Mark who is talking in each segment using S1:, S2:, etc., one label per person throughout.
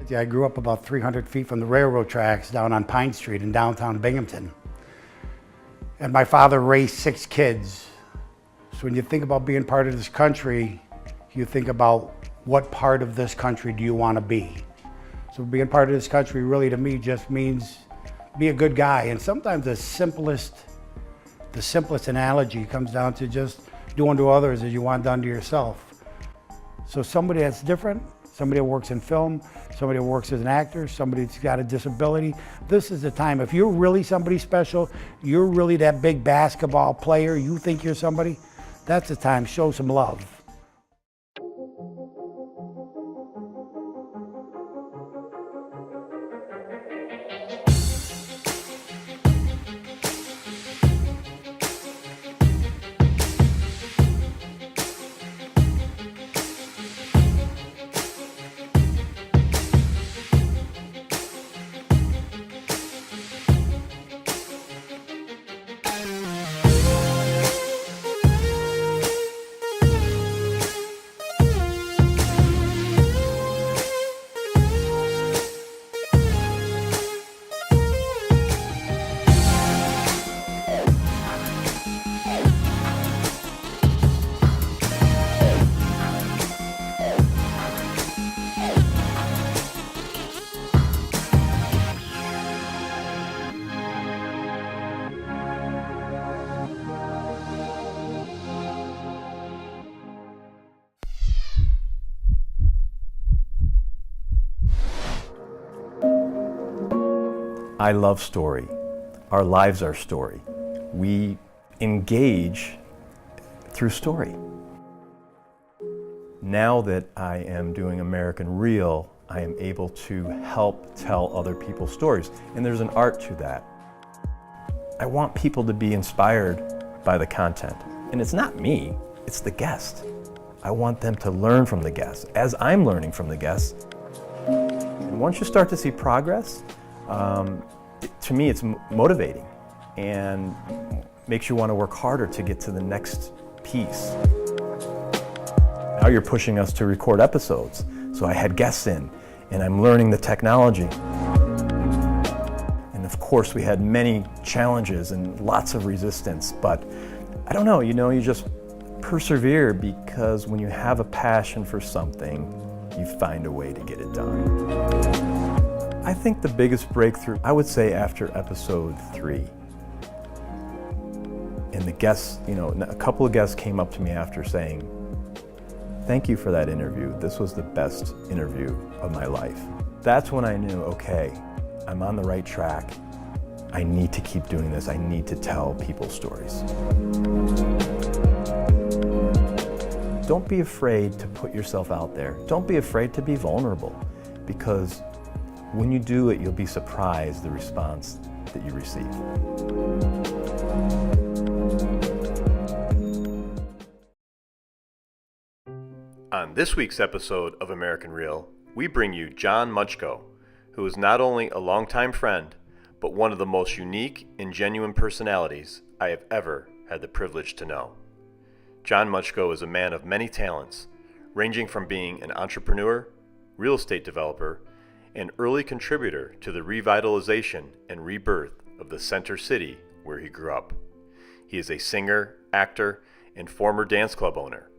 S1: Yeah, I grew up about 300 feet from the railroad tracks down on Pine Street in downtown Binghamton. And my father raised 6 kids. So when you think about being part of this country, you think about what part of this country do you want to be? So being part of this country really to me just means be a good guy. And sometimes the simplest analogy comes down to just do unto others as you want done to yourself. So somebody that's different, somebody that works in film, somebody that works as an actor, somebody that's got a disability, this is the time. If you're really somebody special, you're really that big basketball player, you think you're somebody, that's the time, show some love.
S2: I love story. Our lives are story. We engage through story. Now that I am doing American Real, I am able to help tell other people's stories, and there's an art to that. I want people to be inspired by the content, and it's not me, it's the guest. I want them to learn from the guests, as I'm learning from the guests. And once you start to see progress, to me it's motivating and makes you want to work harder to get to the next piece. Now you're pushing us to record episodes, so I had guests in and I'm learning the technology. And of course we had many challenges and lots of resistance, but I don't know, you just persevere, because when you have a passion for something, you find a way to get it done. I think the biggest breakthrough, I would say after episode 3. And the guests, a couple of guests came up to me after saying, "Thank you for that interview. This was the best interview of my life." That's when I knew, okay, I'm on the right track. I need to keep doing this. I need to tell people stories. Don't be afraid to put yourself out there. Don't be afraid to be vulnerable, because when you do it, you'll be surprised the response that you receive.
S3: On this week's episode of American Real, we bring you John Maczko, who is not only a longtime friend, but one of the most unique and genuine personalities I have ever had the privilege to know. John Maczko is a man of many talents, ranging from being an entrepreneur, real estate developer, an early contributor to the revitalization and rebirth of the Center City where he grew up. He is a singer, actor, and former dance club owner.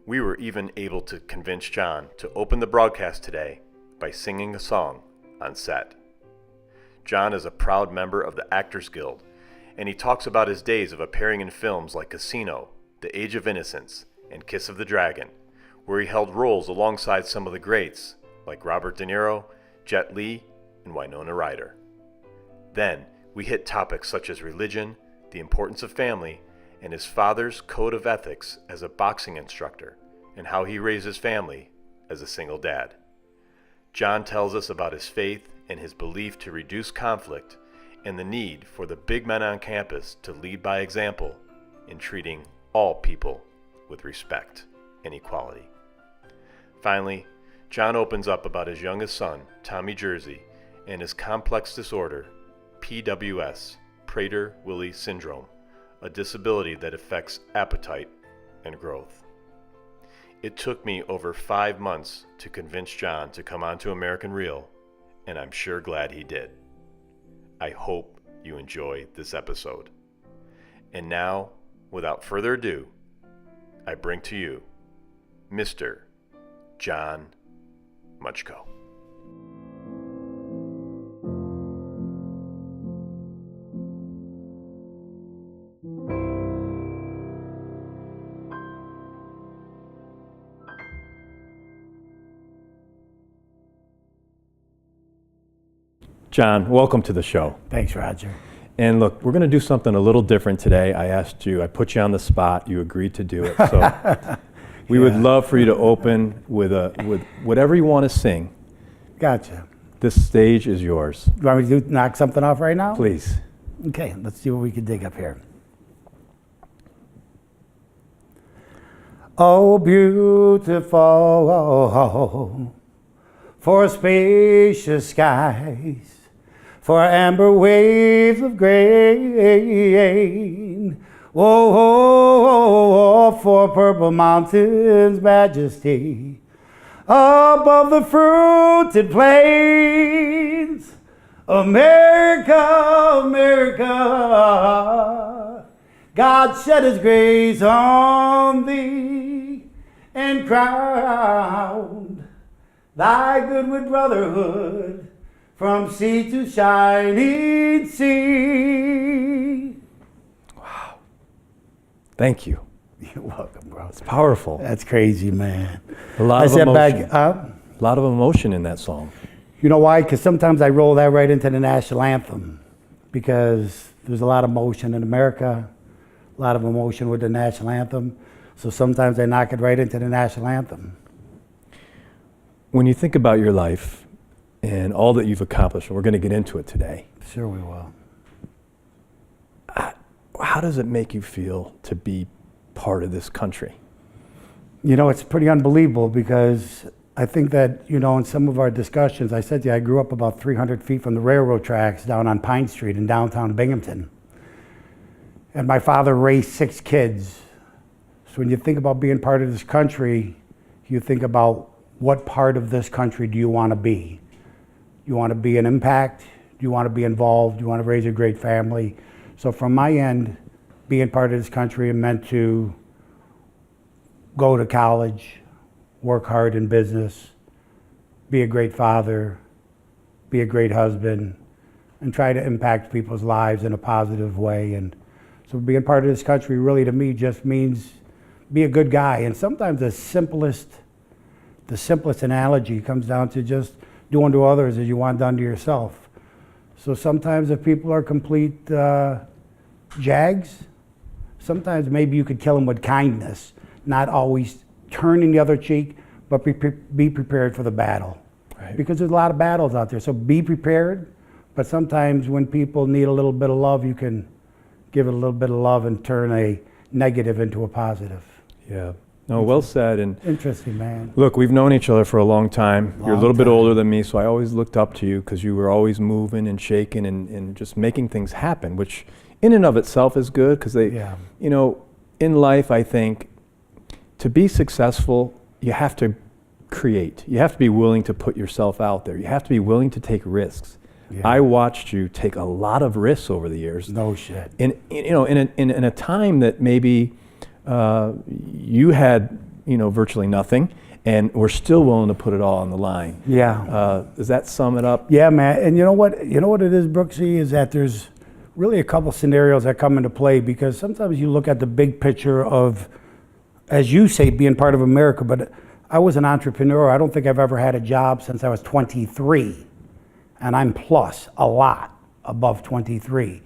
S3: We were even able to convince John to open the broadcast today by singing a song on set. John is a proud member of the Actors Guild, and he talks about his days of appearing in films like Casino, The Age of Innocence, and Kiss of the Dragon, where he held roles alongside some of the greats like Robert De Niro, Jet Li, and Winona Ryder. Then, we hit topics such as religion, the importance of family, and his father's code of ethics as a boxing instructor, and how he raised his family as a single dad. John tells us about his faith and his belief to reduce conflict, and the need for the big men on campus to lead by example in treating all people with respect and equality. Finally, John opens up about his youngest son, Tommy Jersey, and his complex disorder, PWS, Prader-Willi syndrome, a disability that affects appetite and growth. It took me over 5 months to convince John to come on to American Real, and I'm sure glad he did. I hope you enjoy this episode. And now, without further ado, I bring to you Mr. John Maczko.
S2: John, welcome to the show.
S1: Thanks, Roger.
S2: And look, we're going to do something a little different today. I put you on the spot. You agreed to do it. So we would love for you to open with whatever you want to sing.
S1: Gotcha.
S2: This stage is yours.
S1: You want me to knock something off right now?
S2: Please.
S1: Okay, let's see what we can dig up here. Oh, beautiful for spacious skies, for amber waves of grain. Whoa, for purple mountains' majesty, above the fruited plains. America, America, God shed His grace on thee and crowned thy good with brotherhood from sea to shining sea.
S2: Wow. Thank you.
S1: You're welcome, bro.
S2: It's powerful.
S1: That's crazy, man.
S2: A lot of emotion.
S1: A
S2: lot of emotion in that song.
S1: You know why? Because sometimes I roll that right into the national anthem, because there's a lot of emotion in America, a lot of emotion with the national anthem. So sometimes I knock it right into the national anthem.
S2: When you think about your life and all that you've accomplished, and we're going to get into it today.
S1: Sure we will.
S2: How does it make you feel to be part of this country?
S1: You know, it's pretty unbelievable, because I think that, you know, in some of our discussions, I said to you, I grew up about 300 feet from the railroad tracks down on Pine Street in downtown Binghamton. And my father raised 6 kids. So when you think about being part of this country, you think about what part of this country do you want to be? You want to be an impact? Do you want to be involved? Do you want to raise a great family? So from my end, being part of this country meant to go to college, work hard in business, be a great father, be a great husband, and try to impact people's lives in a positive way. And so being part of this country really to me just means be a good guy. And sometimes the simplest analogy comes down to just doing to others as you want done to yourself. So sometimes if people are complete jags, sometimes maybe you could kill them with kindness, not always turning the other cheek, but be prepared for the battle.
S2: Right.
S1: Because there's a lot of battles out there. So be prepared, but sometimes when people need a little bit of love, you can give it a little bit of love and turn a negative into a positive.
S2: Yeah. No, well said. And
S1: interesting, man.
S2: look, we've known each other for a long time. You're a little bit
S1: time.
S2: older than me, so I always looked up to you because you were always moving and shaking and just making things happen, which in and of itself is good, because you know, in life, I think to be successful, you have to create. You have to be willing to put yourself out there. You have to be willing to take risks. Yeah. I watched you take a lot of risks over the years.
S1: No shit.
S2: In a time that maybe you had, you know, virtually nothing, and we're still willing to put it all on the line.
S1: Yeah.
S2: Does that sum it up?
S1: Yeah, man. And you know what? You know what it is, Brooksy, is that there's really a couple scenarios that come into play, because sometimes you look at the big picture of, as you say, being part of America, but I was an entrepreneur. I don't think I've ever had a job since I was 23, and I'm plus a lot above 23.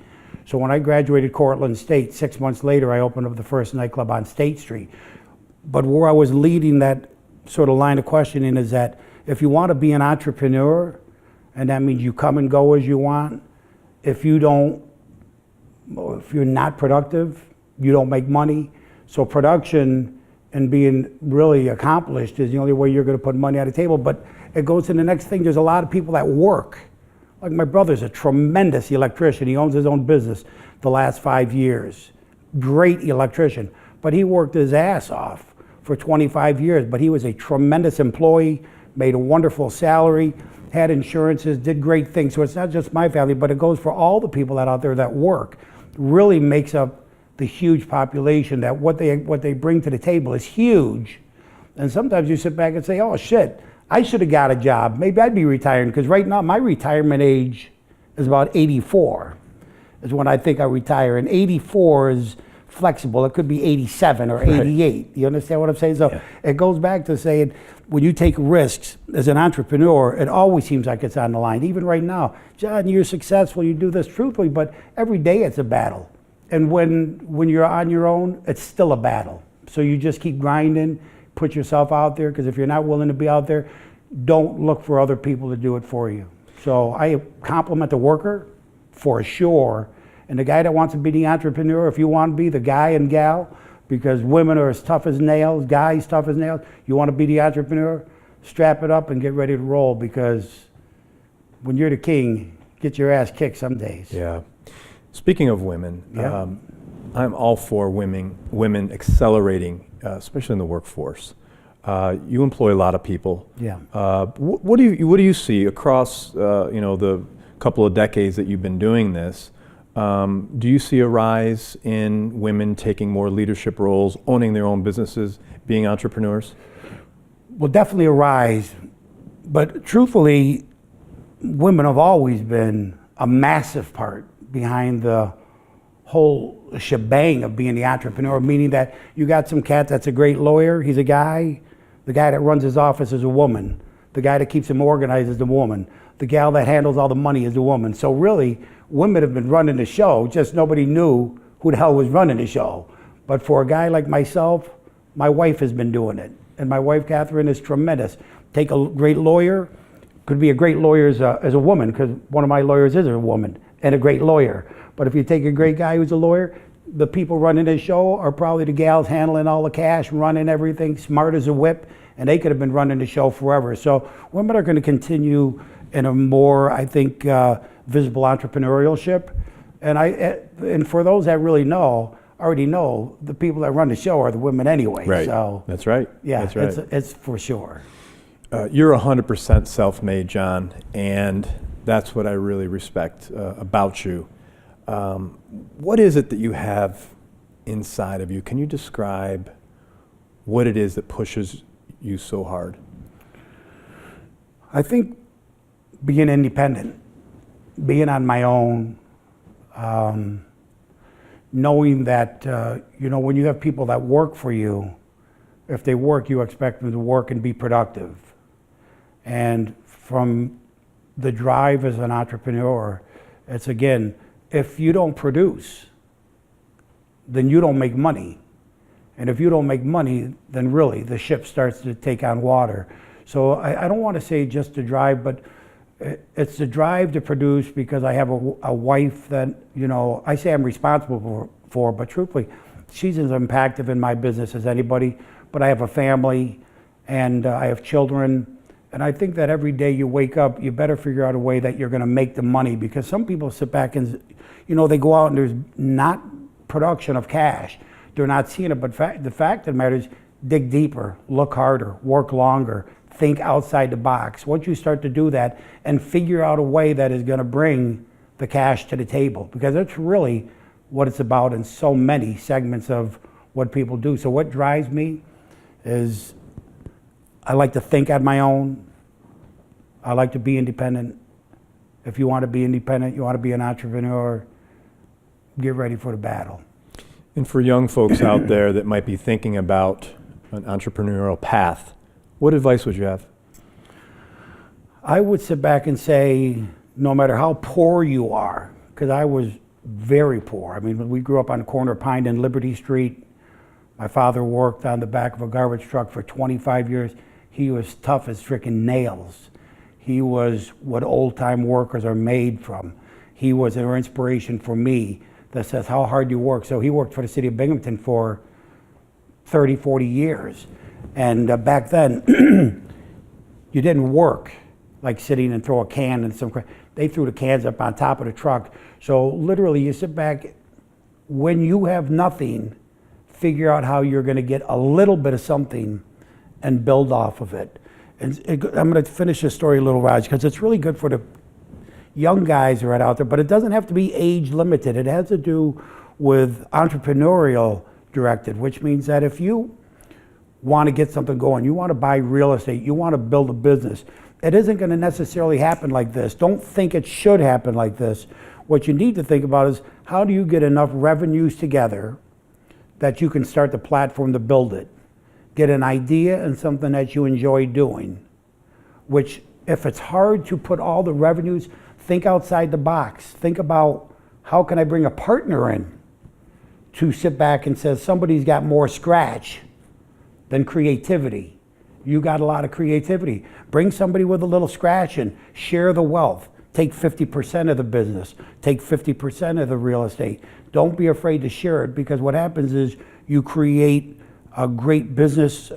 S1: So when I graduated Cortland State, 6 months later, I opened up the first nightclub on State Street. But where I was leading that sort of line of questioning is that if you want to be an entrepreneur, and that means you come and go as you want, if you're not productive, you don't make money. So production and being really accomplished is the only way you're going to put money on the table. But it goes to the next thing. There's a lot of people that work. Like my brother's a tremendous electrician. He owns his own business the last 5 years. Great electrician. But he worked his ass off for 25 years, but he was a tremendous employee, made a wonderful salary, had insurances, did great things. So it's not just my family, but it goes for all the people that out there that work. Really makes up the huge population that what they bring to the table is huge. And sometimes you sit back and say, oh shit, I should have got a job. Maybe I'd be retiring, because right now my retirement age is about 84 is when I think I retire. And 84 is flexible. It could be 87 or 88. Right. You understand what I'm saying? So it goes back to saying, when you take risks as an entrepreneur, it always seems like it's on the line. Even right now, John, you're successful, you do this truthfully, but every day it's a battle. And when you're on your own, it's still a battle. So you just keep grinding, put yourself out there, because if you're not willing to be out there, don't look for other people to do it for you. So I compliment the worker for sure. And the guy that wants to be the entrepreneur, if you want to be the guy and gal, because women are as tough as nails, guys tough as nails, you want to be the entrepreneur, strap it up and get ready to roll, because when you're the king, get your ass kicked some days.
S2: Yeah. Speaking of women, I'm all for women accelerating, especially in the workforce. You employ a lot of people.
S1: Yeah.
S2: What do you see across the couple of decades that you've been doing this? Do you see a rise in women taking more leadership roles, owning their own businesses, being entrepreneurs?
S1: Well, definitely a rise. But truthfully, women have always been a massive part behind the whole shebang of being the entrepreneur, meaning that you got some cat that's a great lawyer, he's a guy. The guy that runs his office is a woman. The guy that keeps him organized is a woman. The gal that handles all the money is a woman. So really, women have been running the show, just nobody knew who the hell was running the show. But for a guy like myself, my wife has been doing it. And my wife, Catherine, is tremendous. Take a great lawyer, could be a great lawyer as a woman, because one of my lawyers is a woman, and a great lawyer. But if you take a great guy who's a lawyer, the people running this show are probably the gals handling all the cash, running everything, smart as a whip, and they could have been running the show forever. So women are going to continue in a more, I think, visible entrepreneurship. And for those that really know, already know the people that run the show are the women anyway.
S2: Right.
S1: So
S2: that's right.
S1: Yeah,
S2: that's right.
S1: It's for sure.
S2: You're 100% self-made, John, and that's what I really respect about you. What is it that you have inside of you? Can you describe what it is that pushes you so hard?
S1: I think being independent, being on my own, knowing that, when you have people that work for you, if they work, you expect them to work and be productive. And from the drive as an entrepreneur, it's again, if you don't produce, then you don't make money. And if you don't make money, then really the ship starts to take on water. So I don't want to say just the drive, but it's the drive to produce, because I have a wife that, I say I'm responsible for, but truthfully, she's as impactful in my business as anybody. But I have a family, and I have children. And I think that every day you wake up, you better figure out a way that you're going to make the money, because some people sit back and, they go out and there's not production of cash. They're not seeing it, but the fact of the matter is, dig deeper, look harder, work longer, think outside the box. Once you start to do that and figure out a way that is going to bring the cash to the table, because that's really what it's about in so many segments of what people do. So what drives me is I like to think on my own. I like to be independent. If you want to be independent, you want to be an entrepreneur, get ready for the battle.
S2: And for young folks out there that might be thinking about an entrepreneurial path, what advice would you have?
S1: I would sit back and say, no matter how poor you are, because I was very poor. I mean, we grew up on the corner of Pine and Liberty Street. My father worked on the back of a garbage truck for 25 years. He was tough as freaking nails. He was what old-time workers are made from. He was an inspiration for me that says how hard you work. So he worked for the city of Binghamton for 30, 40 years. And back then, you didn't work like sitting and throw a can and some crap. They threw the cans up on top of the truck. So literally you sit back, when you have nothing, figure out how you're going to get a little bit of something and build off of it. And I'm going to finish this story a little, Raj, because it's really good for the young guys who are out there, but it doesn't have to be age limited. It has to do with entrepreneurial directed, which means that if you want to get something going, you want to buy real estate, you want to build a business, it isn't going to necessarily happen like this. Don't think it should happen like this. What you need to think about is, how do you get enough revenues together that you can start the platform to build it? Get an idea and something that you enjoy doing, which if it's hard to put all the revenues, think outside the box. Think about, how can I bring a partner in to sit back and say, somebody's got more scratch than creativity. You got a lot of creativity. Bring somebody with a little scratch and share the wealth. Take 50% of the business. Take 50% of the real estate. Don't be afraid to share it, because what happens is you create a great business,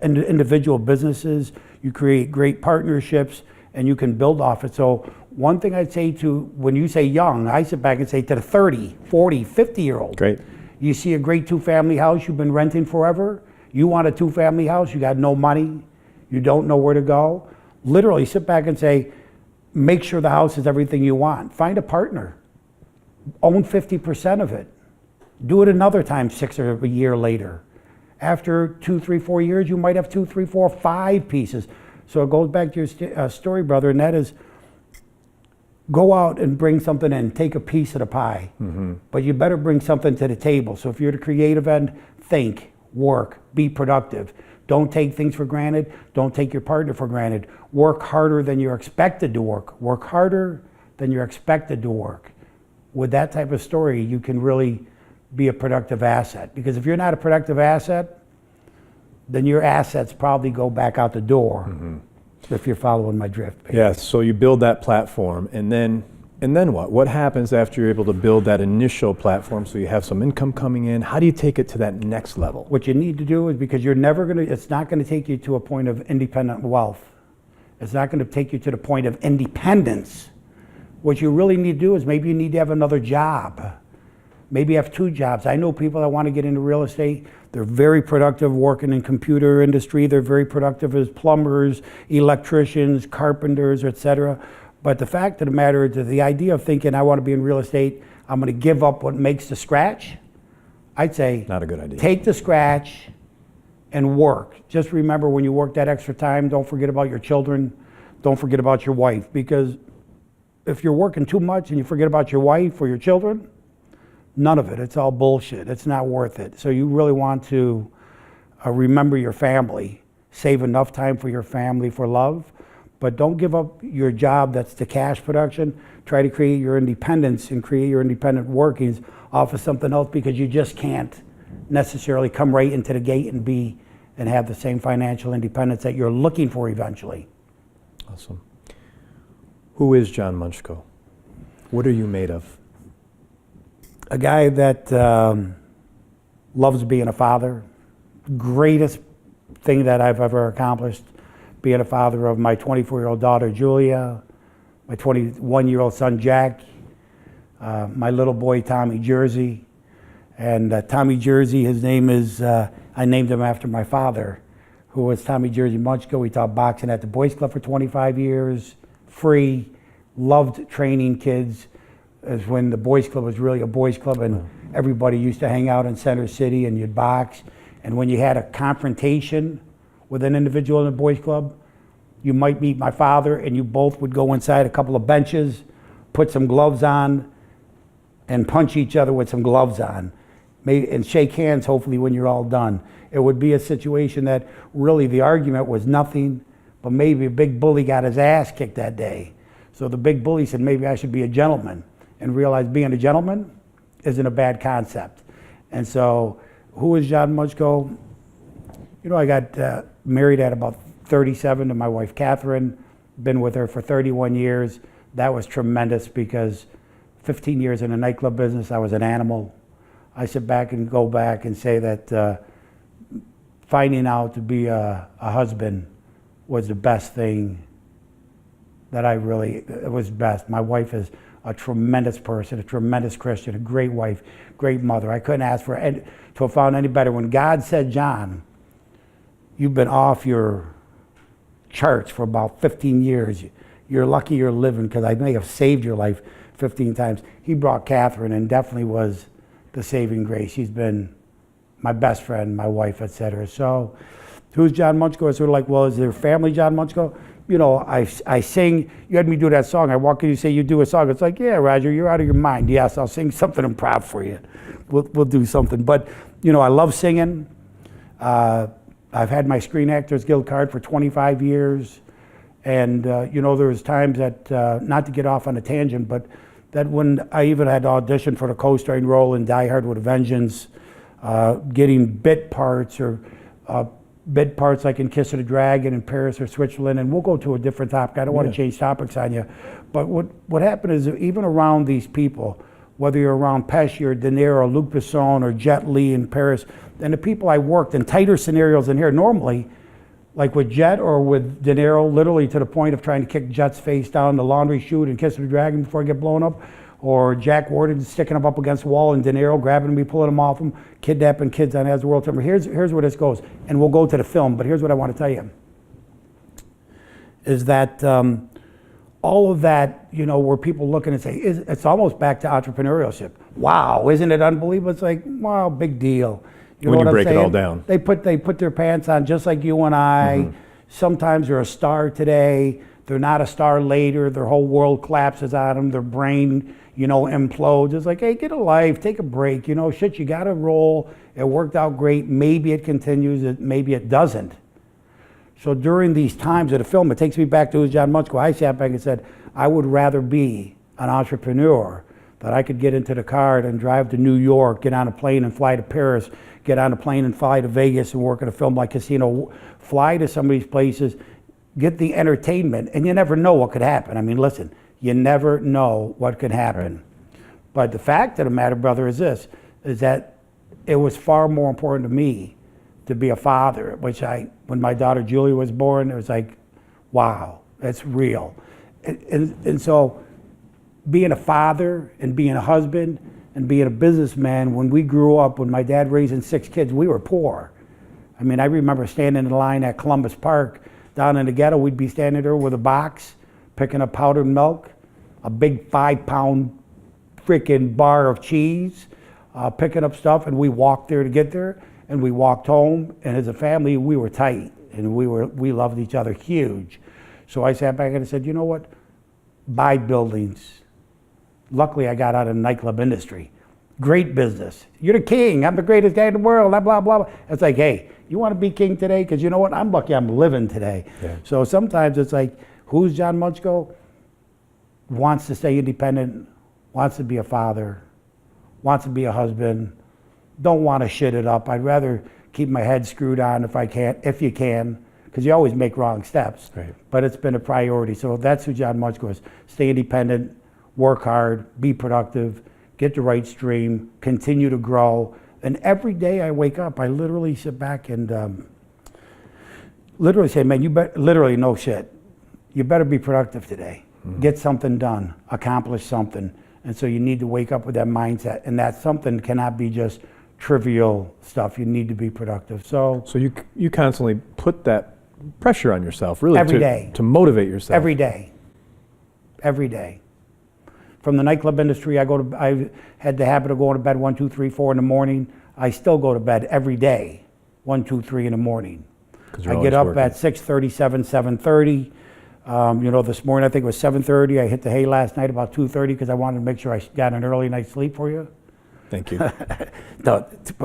S1: individual businesses, you create great partnerships, and you can build off it. So one thing I'd say to, when you say young, I sit back and say to the 30, 40, 50-year-old.
S2: Great.
S1: You see a great two-family house you've been renting forever. You want a two-family house, you got no money, you don't know where to go. Literally sit back and say, make sure the house is everything you want. Find a partner. Own 50% of it. Do it another time 6 or a year later. After 2, 3, 4 years, you might have 2, 3, 4, 5 pieces. So it goes back to your story, brother, and that is, go out and bring something in. Take a piece of the pie. Mm-hmm. But you better bring something to the table. So if you're the creative end, think, work, be productive. Don't take things for granted. Don't take your partner for granted. Work harder than you're expected to work. Work harder than you're expected to work. With that type of story, you can really be a productive asset. Because if you're not a productive asset, then your assets probably go back out the door. Mm-hmm. If you're following my drift. Baby.
S2: Yes, so you build that platform, and then what? What happens after you're able to build that initial platform so you have some income coming in? How do you take it to that next level?
S1: What you need to do is, because you're never going to, it's not going to take you to a point of independent wealth. It's not going to take you to the point of independence. What you really need to do is, maybe you need to have another job. Maybe have 2 jobs. I know people that want to get into real estate. They're very productive working in computer industry. They're very productive as plumbers, electricians, carpenters, etc. But the fact of the matter is that the idea of thinking, I want to be in real estate, I'm going to give up what makes the scratch, I'd say,
S2: not a good idea.
S1: Take the scratch and work. Just remember, when you work that extra time, don't forget about your children. Don't forget about your wife. Because if you're working too much and you forget about your wife or your children, none of it. It's all bullshit. It's not worth it. So you really want to remember your family. Save enough time for your family, for love. But don't give up your job that's the cash production. Try to create your independence and create your independent workings off of something else, because you just can't necessarily come right into the gate and have the same financial independence that you're looking for eventually.
S2: Awesome. Who is John Maczko? What are you made of?
S1: A guy that loves being a father. Greatest thing that I've ever accomplished, being a father of my 24-year-old daughter, Julia, my 21-year-old son, Jack, my little boy, Tommy Jersey. And Tommy Jersey, his name is, I named him after my father, who was Tommy Jersey Musco. We taught boxing at the Boys Club for 25 years, free, loved training kids. As when the Boys Club was really a boys club, and everybody used to hang out in Center City and you'd box. And when you had a confrontation with an individual in the Boys Club, you might meet my father and you both would go inside a couple of benches, put some gloves on, and punch each other with some gloves on. And shake hands, hopefully, when you're all done. It would be a situation that really the argument was nothing, but maybe a big bully got his ass kicked that day. So the big bully said, maybe I should be a gentleman, and realized being a gentleman isn't a bad concept. And so, who is John Maczko? You know, I got married at about 37 to my wife, Catherine. Been with her for 31 years. That was tremendous, because 15 years in the nightclub business, I was an animal. I sit back and go back and say that finding out to be a husband was the best thing that it was best. My wife is a tremendous person, a tremendous Christian, a great wife, great mother. I couldn't ask for to have found any better. When God said, John, you've been off your charts for about 15 years. You're lucky you're living, because I may have saved your life 15 times. He brought Catherine, and definitely was the saving grace. She's been my best friend, my wife, etc. So, who's John Maczko? It's sort of like, well, is there family John Maczko? You know, I sing. You had me do that song. I walk in, you say you do a song. It's like, yeah, Roger, you're out of your mind. Yes, I'll sing something improv for you. We'll do something. But, you know, I love singing. I've had my Screen Actors Guild card for 25 years. And, you know, there was times that, not to get off on a tangent, but that when I even had to audition for the co-starring role in Die Hard with a Vengeance, getting bit parts or bit parts like in Kiss of the Dragon in Paris or Switzerland, and we'll go to a different topic. I don't want to change topics on you. But what happened is, even around these people, whether you're around Pesci or De Niro or Luc Besson or Jet Li in Paris, and the people I worked in tighter scenarios than here, normally, like with Jet or with De Niro, literally to the point of trying to kick Jet's face down the laundry chute and Kiss of the Dragon before I get blown up, or Jack Warden sticking him up against the wall and De Niro grabbing me, pulling him off him, kidnapping kids on As the World Turns. Here's where this goes, and we'll go to the film, but here's what I want to tell you, is that all of that, you know, where people look and say, it's almost back to entrepreneurship. Wow, isn't it unbelievable? It's like, wow, big deal. You
S2: when
S1: know
S2: you break
S1: it
S2: all down.
S1: They put their pants on just like you and I. Mm-hmm. Sometimes they're a star today. They're not a star later. Their whole world collapses on them. Their brain, you know, implodes. It's like, hey, get a life, take a break. You know, shit, you got to roll. It worked out great. Maybe it continues. Maybe it doesn't. So during these times of the film, it takes me back to John Maczko. I sat back and said, I would rather be an entrepreneur, that I could get into the car and drive to New York, get on a plane and fly to Paris, get on a plane and fly to Vegas and work at a film like Casino, fly to some of these places, get the entertainment, and you never know what could happen. I mean, listen, you never know what could happen. Right. But the fact of the matter, brother, is this, is that it was far more important to me to be a father, which when my daughter Julia was born, it was like, wow, that's real. And so being a father and being a husband and being a businessman, when we grew up, when my dad raising 6 kids, we were poor. I mean, I remember standing in line at Columbus Park down in the ghetto. We'd be standing there with a box, picking up powdered milk, a big 5-pound freaking bar of cheese, picking up stuff, and we walked there to get there, and we walked home, and as a family, we were tight, and we loved each other huge. So I sat back and I said, you know what? Buy buildings. Luckily, I got out of the nightclub industry. Great business. You're the king. I'm the greatest guy in the world. Blah, blah, blah. It's like, hey, you want to be king today? Because you know what? I'm lucky I'm living today. Yeah. So sometimes it's like, who's John Maczko? Wants to stay independent, wants to be a father, wants to be a husband, don't want to shit it up. I'd rather keep my head screwed on if you can, because you always make wrong steps. Right. But it's been a priority. So that's who John Maczko is. Stay independent, work hard, be productive, get the right stream, continue to grow. And every day I wake up, I literally sit back and literally say, man, literally no shit. You better be productive today. Mm-hmm. Get something done, accomplish something. And so you need to wake up with that mindset. And that something cannot be just trivial stuff. You need to be productive. So
S2: you constantly put that pressure on yourself, really,
S1: every day
S2: to motivate yourself.
S1: Every day. Every day. From the nightclub industry, I had the habit of going to bed 1, 2, 3, 4 in the morning. I still go to bed every day, 1, 2, 3 in the morning. I get up working at 6:30, 7:30. You know, this morning I think it was 7:30. I hit the hay last night about 2:30 because I wanted to make sure I got an early night's sleep for you.
S2: Thank you.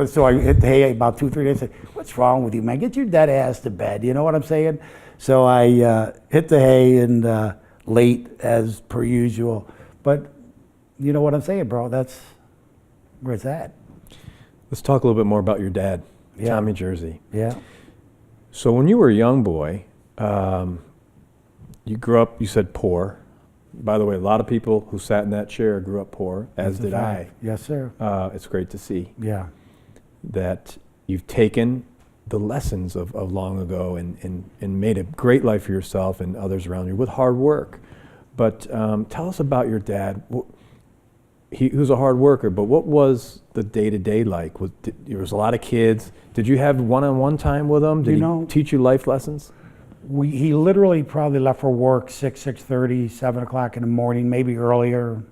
S1: So I hit the hay about 2:30. I said, "What's wrong with you, man? Get your dead ass to bed." You know what I'm saying? So I hit the hay and late as per usual. But you know what I'm saying, bro? That's where it's at.
S2: Let's talk a little bit more about your dad, Tommy Jersey.
S1: Yeah.
S2: So when you were a young boy, you grew up, you said poor. By the way, a lot of people who sat in that chair grew up poor, as did I.
S1: Yes, sir.
S2: It's great to see.
S1: Yeah.
S2: That you've taken the lessons of long ago and made a great life for yourself and others around you with hard work. But tell us about your dad. He was a hard worker, but what was the day-to-day like? There was a lot of kids. Did you have one-on-one time with him? Did he teach you life lessons?
S1: He literally probably left for work 6:30, 7 o'clock in the morning, maybe earlier.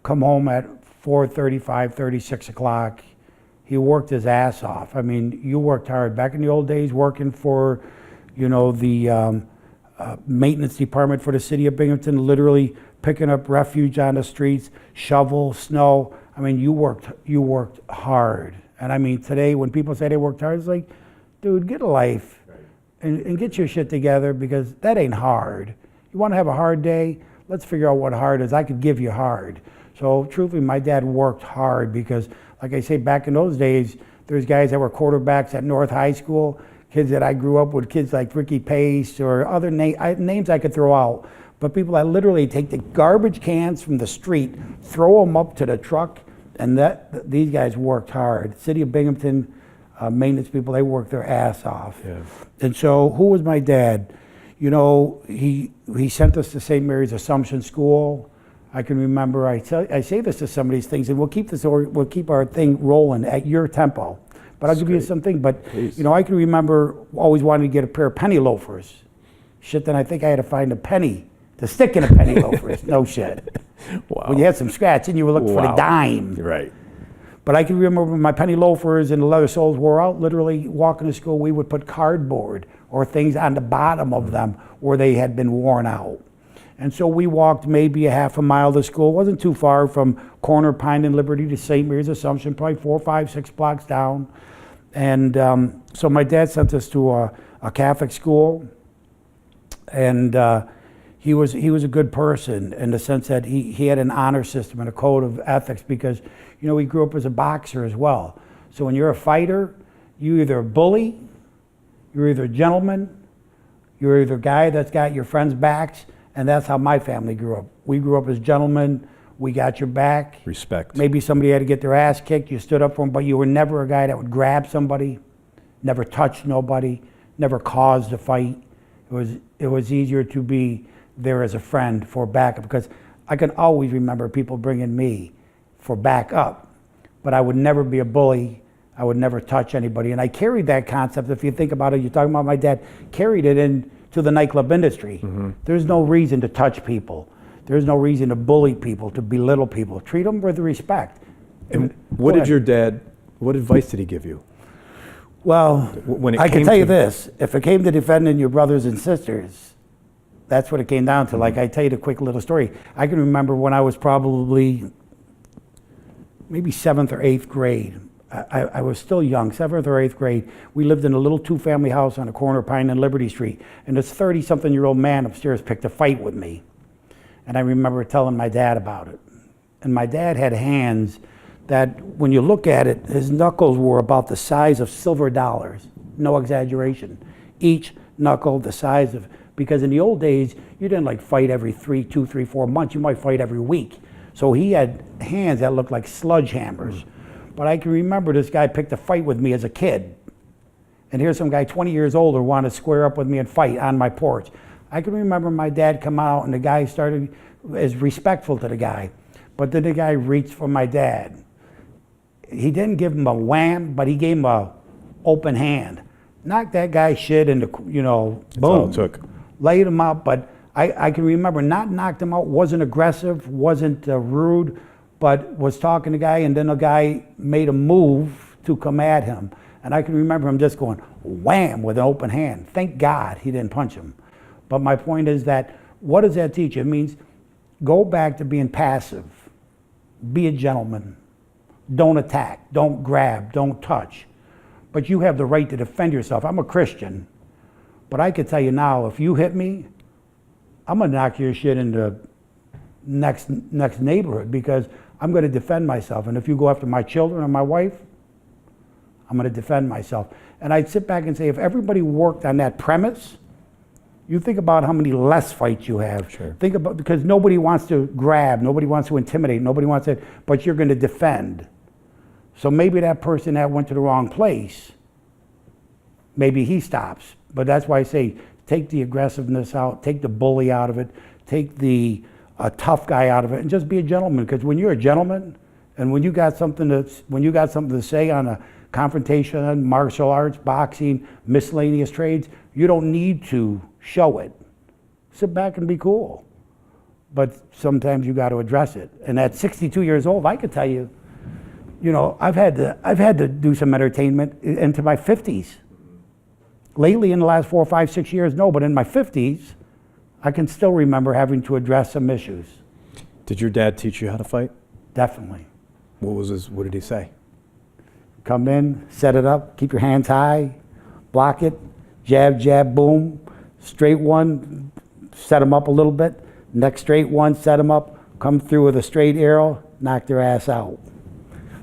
S1: Come home at 4:30, 5:30, 6 o'clock. He worked his ass off. I mean, you worked hard. Back in the old days, working for, the maintenance department for the city of Binghamton, literally picking up refuse on the streets, shovel, snow. I mean, you worked hard. And I mean, today when people say they worked hard, it's like, dude, get a life and get your shit together, because that ain't hard. You want to have a hard day? Let's figure out what hard is. I could give you hard. So truthfully, my dad worked hard because, like I say, back in those days, there's guys that were quarterbacks at North High School, kids that I grew up with, kids like Ricky Pace or other names I could throw out. But people that literally take the garbage cans from the street, throw them up to the truck, and these guys worked hard. City of Binghamton maintenance people, they worked their ass off.
S2: Yeah.
S1: And so who was my dad? He sent us to St. Mary's Assumption School. I can remember, I say this to some of these things, and we'll keep our thing rolling at your tempo. But I'll give you something. But
S2: Please.
S1: I can remember always wanting to get a pair of penny loafers. Shit, then I think I had to find a penny to stick in a penny loafers. No shit.
S2: Wow.
S1: When you had some scratch and you were looking for the dime.
S2: Right.
S1: But I can remember when my penny loafers and the leather soles wore out, literally walking to school, we would put cardboard or things on the bottom of them where they had been worn out. And so we walked maybe a half a mile to school. It wasn't too far from corner Pine and Liberty to St. Mary's Assumption, probably 4, 5, 6 blocks down. And so my dad sent us to a Catholic school, and he was a good person in the sense that he had an honor system and a code of ethics, because he grew up as a boxer as well. So when you're a fighter, you're either a bully, you're either a gentleman, you're either a guy that's got your friends' backs, and that's how my family grew up. We grew up as gentlemen. We got your back.
S2: Respect.
S1: Maybe somebody had to get their ass kicked, you stood up for them, but you were never a guy that would grab somebody, never touch nobody, never caused a fight. It was easier to be there as a friend for backup, because I can always remember people bringing me for backup, but I would never be a bully. I would never touch anybody. And I carried that concept, if you think about it, you're talking about my dad, carried it into the nightclub industry. Mm-hmm. There's no reason to touch people. There's no reason to bully people, to belittle people. Treat them with respect.
S2: And what advice did he give you?
S1: Well,
S2: when
S1: I can tell you this, if it came to defending your brothers and sisters, that's what it came down to. Mm-hmm. Like, I tell you the quick little story. I can remember when I was probably maybe 7th or 8th grade. I was still young, 7th or 8th grade. We lived in a little 2-family house on the corner of Pine and Liberty Street. And this 30-something-year-old man upstairs picked a fight with me. And I remember telling my dad about it. And my dad had hands that, when you look at it, his knuckles were about the size of silver dollars. No exaggeration. Each knuckle the size of, because in the old days, you didn't fight every 2, 3, 4 months. You might fight every week. So he had hands that looked like sledgehammers. But I can remember this guy picked a fight with me as a kid. And here's some guy 20 years older wanted to square up with me and fight on my porch. I can remember my dad come out, and the guy started as respectful to the guy. But then the guy reached for my dad. He didn't give him a wham, but he gave him a open hand. Knocked that guy's shit into, boom.
S2: That's all it took.
S1: Laid him out, but I can remember not knocked him out, wasn't aggressive, wasn't rude, but was talking to the guy, and then the guy made a move to come at him. And I can remember him just going wham with an open hand. Thank God he didn't punch him. But my point is that, what does that teach you? It means go back to being passive. Be a gentleman. Don't attack, don't grab, don't touch. But you have the right to defend yourself. I'm a Christian, but I can tell you now, if you hit me, I'm gonna knock your shit into next neighborhood, because I'm gonna defend myself. And if you go after my children or my wife, I'm gonna defend myself. And I'd sit back and say, if everybody worked on that premise, you think about how many less fights you have.
S2: Sure.
S1: Think about, because nobody wants to grab, nobody wants to intimidate, nobody wants to, but you're gonna defend. So maybe that person that went to the wrong place, maybe he stops. But that's why I say, take the aggressiveness out, take the bully out of it, take the tough guy out of it and just be a gentleman. Because when you're a gentleman, and when you got something to say on a confrontation, martial arts, boxing, miscellaneous trades, you don't need to show it. Sit back and be cool. But sometimes you got to address it. And at 62 years old, I could tell you, I've had to do some entertainment into my 50s. Lately, in the last 4, 5, 6 years, no, but in my 50s, I can still remember having to address some issues.
S2: Did your dad teach you how to fight?
S1: Definitely.
S2: What did he say?
S1: Come in, set it up, keep your hands high, block it, jab, jab, boom, straight one, set them up a little bit, next straight one, set them up, come through with a straight arrow, knock their ass out.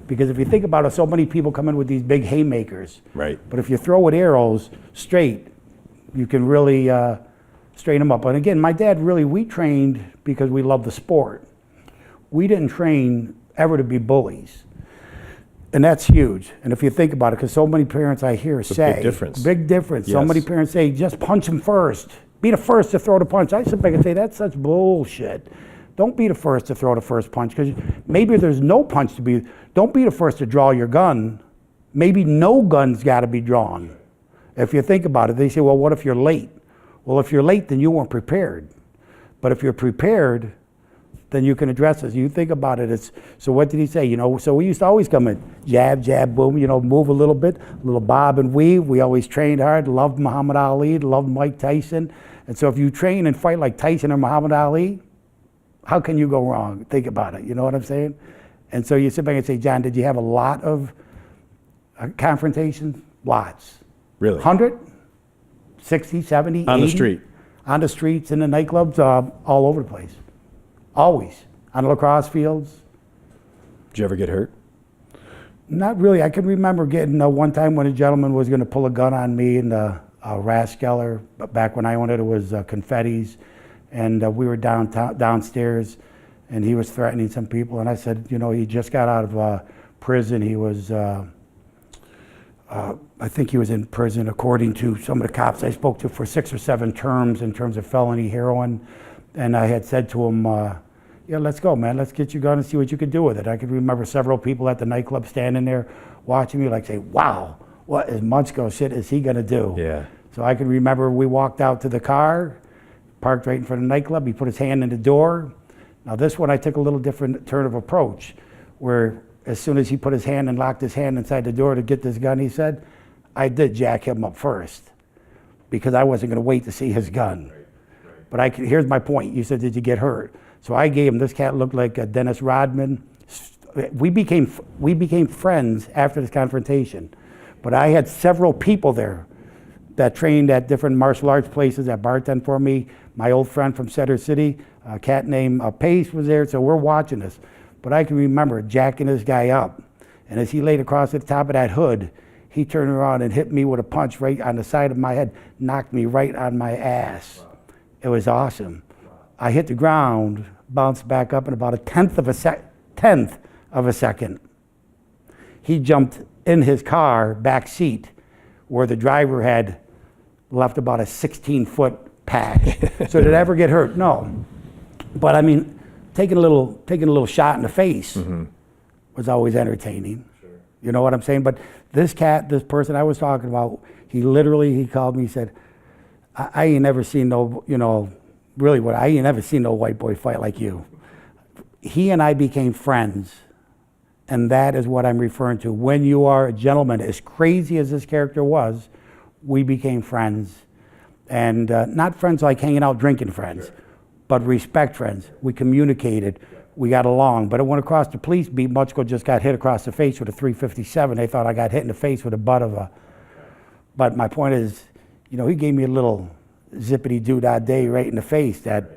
S1: Because if you think about it, so many people come in with these big haymakers.
S2: Right.
S1: But if you throw with arrows straight, you can really straighten them up. And again, my dad we trained because we loved the sport. We didn't train ever to be bullies. And that's huge. And if you think about it, because so many parents I hear say,
S2: big difference.
S1: Big difference.
S2: Yes.
S1: So many parents say, just punch him first. Be the first to throw the punch. I sit back and say, that's such bullshit. Don't be the first to throw the first punch, because maybe there's no punch to be. Don't be the first to draw your gun. Maybe no gun's got to be drawn. If you think about it, they say, well, what if you're late? Well, if you're late, then you weren't prepared. But if you're prepared, then you can address this. You think about it, so what did he say? So we used to always come in, jab, jab, boom, move a little bit, a little bob and weave. We always trained hard, loved Muhammad Ali, loved Mike Tyson. And so if you train and fight like Tyson or Muhammad Ali, how can you go wrong? Think about it, you know what I'm saying? And so you sit back and say, John, did you have a lot of confrontations? Lots.
S2: Really?
S1: 100? 60, 70, 80?
S2: On the street?
S1: On the streets, in the nightclubs, all over the place. Always. On the lacrosse fields.
S2: Did you ever get hurt?
S1: Not really. I can remember getting one time when a gentleman was going to pull a gun on me in the Raskeller, back when I owned it, it was Confetti's, and we were downstairs, and he was threatening some people, and I said, he just got out of prison. He was, I think he was in prison, according to some of the cops I spoke to, for 6 or 7 terms in terms of felony heroin, and I had said to him, yeah, let's go, man. Let's get your gun and see what you could do with it. I could remember several people at the nightclub standing there watching me, like say, wow, what is Musco shit is he gonna do?
S2: Yeah.
S1: So I can remember we walked out to the car, parked right in front of the nightclub. He put his hand in the door. Now this one I took a little different turn of approach, where as soon as he put his hand and locked his hand inside the door to get this gun, he said, I did jack him up first, because I wasn't gonna wait to see his gun. But here's my point. You said, did you get hurt? So I gave him, this cat looked like Dennis Rodman. We became friends after this confrontation. But I had several people there that trained at different martial arts places that bartend for me. My old friend from Cedar City, a cat named Pace, was there, so we're watching this. But I can remember jacking this guy up. And as he laid across the top of that hood, he turned around and hit me with a punch right on the side of my head, knocked me right on my ass. It was awesome. I hit the ground, bounced back up in about a tenth of a second. He jumped in his car back seat, where the driver had left about a 16-foot patch. So did I ever get hurt? No. But I mean, taking a little shot in the face was always entertaining. Sure. You know what I'm saying? But this person I was talking about, he called me, he said, I ain't never seen no, I ain't never seen no white boy fight like you. He and I became friends, and that is what I'm referring to. When you are a gentleman, as crazy as this character was, we became friends. And not friends like hanging out drinking friends, but respect friends. We communicated, we got along. But it went across the police beat. Muchko just got hit across the face with a .357. They thought I got hit in the face with a butt of a, but my point is, he gave me a little zippity-doo-dah-day right in the face that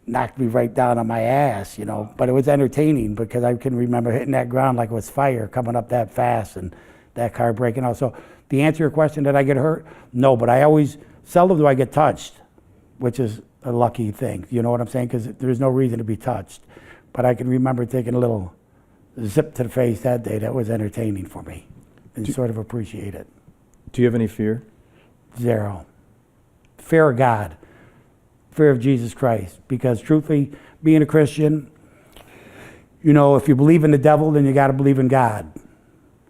S1: knocked me right down on my ass, But it was entertaining, because I can remember hitting that ground like it was fire, coming up that fast, and that car breaking out. So the answer to your question, did I get hurt? No, but seldom do I get touched, which is a lucky thing. You know what I'm saying? Because there's no reason to be touched. But I can remember taking a little zip to the face that day. That was entertaining for me, and sort of appreciate it.
S2: Do you have any fear?
S1: Zero. Fear of God. fear of Jesus Christ. Because truthfully, being a Christian, you know, if you believe in the devil, then you got to believe in God.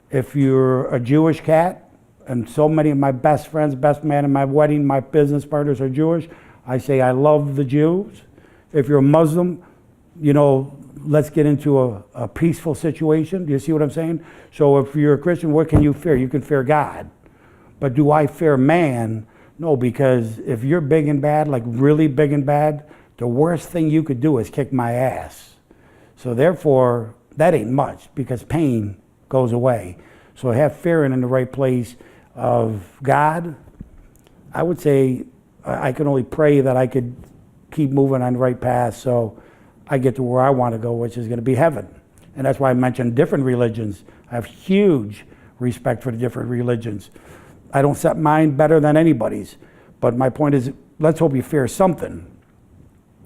S1: If you're a Jewish cat, and so many of my best friends, best man in my wedding, my business partners are Jewish, I say I love the Jews. If you're a Muslim, you know, let's get into a peaceful situation. Do you see what I'm saying? So if you're a Christian, what can you fear? You can fear God. But do I fear man? No, because if you're big and bad, like really big and bad, the worst thing you could do is kick my ass. So therefore, that ain't much, because pain goes away. So have fear in the right place of God. I would say I can only pray that I could keep moving on the right path so I get to where I want to go, which is going to be heaven. And that's why I mentioned different religions. I have huge respect for the different religions. I don't set mine better than anybody's. But my point is, let's hope you fear something,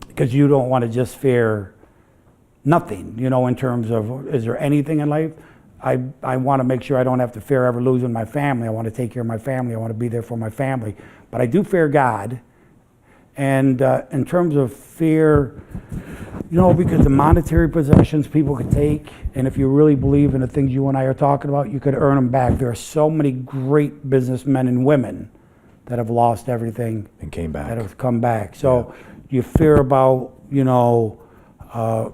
S1: because you don't want to just fear nothing, you know, in terms of, is there anything in life? I want to make sure I don't have to fear ever losing my family. I want to take care of my family. I want to be there for my family. But I do fear God. And in terms of fear, you know, because the monetary possessions people could take, and if you really believe in the things you and I are talking about, you could earn them back. There are so many great businessmen and women that have lost everything
S2: And came back.
S1: that have come back. So you fear about, you know,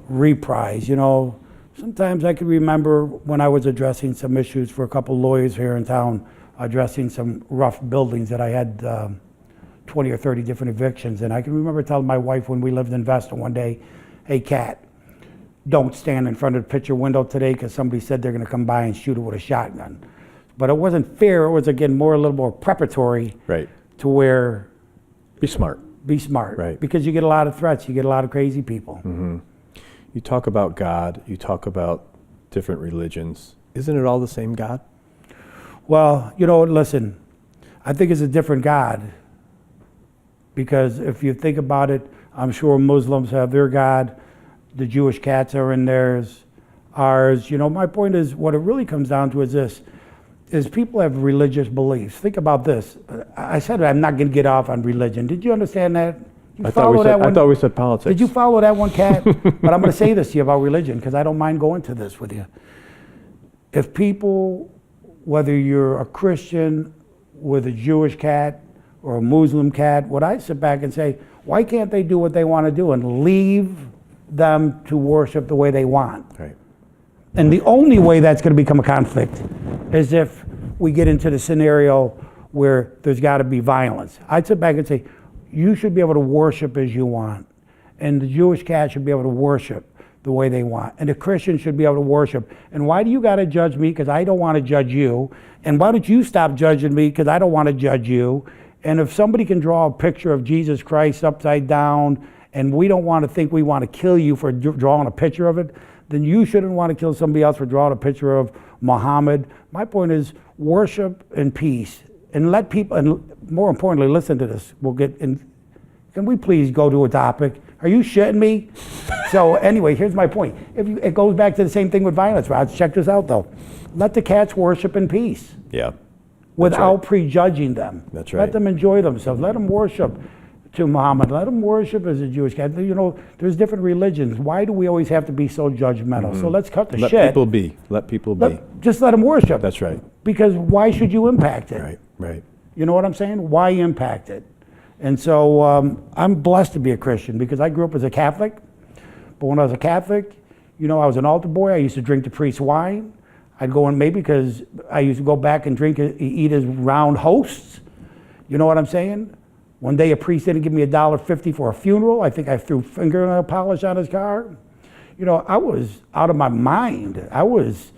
S1: reprise. You know, sometimes I can remember when I was addressing some issues for a couple lawyers here in town, addressing some rough buildings that I had 20 or 30 different evictions. And I can remember telling my wife when we lived in Vesta one day, hey, Kat, don't stand in front of the picture window today, because somebody said they're going to come by and shoot it with a shotgun. But it wasn't fear. It was, again, a little more preparatory
S2: Right.
S1: to where
S2: Be smart.
S1: be smart.
S2: Right.
S1: Because you get a lot of threats. You get a lot of crazy people.
S2: Mm-hmm. You talk about God. You talk about different religions. Isn't it all the same God?
S1: Well, you know, listen, I think it's a different God. Because if you think about it, I'm sure Muslims have their God. The Jewish cats are in theirs, ours. You know, my point is, what it really comes down to is this, is people have religious beliefs. Think about this. I said I'm not going to get off on religion. Did you understand that? You
S2: I thought we said politics.
S1: Did you follow that one, Cat? But I'm going to say this to you about religion, because I don't mind going to this with you. If people, whether you're a Christian with a Jewish cat or a Muslim cat, would I sit back and say, why can't they do what they want to do and leave them to worship the way they want?
S2: Right.
S1: And the only way that's going to become a conflict is if we get into the scenario where there's got to be violence. I'd sit back and say, you should be able to worship as you want. And the Jewish cat should be able to worship the way they want. And the Christian should be able to worship. And why do you got to judge me? Because I don't want to judge you. And why don't you stop judging me? Because I don't want to judge you. And if somebody can draw a picture of Jesus Christ upside down, and we don't want to think we want to kill you for drawing a picture of it, then you shouldn't want to kill somebody else for drawing a picture of Muhammad. My point is, worship and peace. And let people, and more importantly, listen to this. We'll get in. Can we please go to a topic? Are you shitting me? So anyway, here's my point. It goes back to the same thing with violence. Rod, check this out though. Let the cats worship in peace.
S2: Yeah.
S1: Without
S2: right.
S1: prejudging them.
S2: That's right.
S1: Let them enjoy themselves. Let them worship to Muhammad. Let them worship as a Jewish cat. You know, there's different religions. Why do we always have to be so judgmental? So let's cut the shit.
S2: Let people be. Let people be.
S1: Just let them worship.
S2: That's right.
S1: Because why should you impact it?
S2: Right, right.
S1: You know what I'm saying? Why impact it? And so I'm blessed to be a Christian, because I grew up as a Catholic. But when I was a Catholic, you know, I was an altar boy. I used to drink the priest's wine. I'd go in maybe because I used to go back and eat as round hosts. You know what I'm saying? One day a priest didn't give me $1.50 for a funeral. I think I threw fingernail polish on his car. You know, I was out of my mind. I was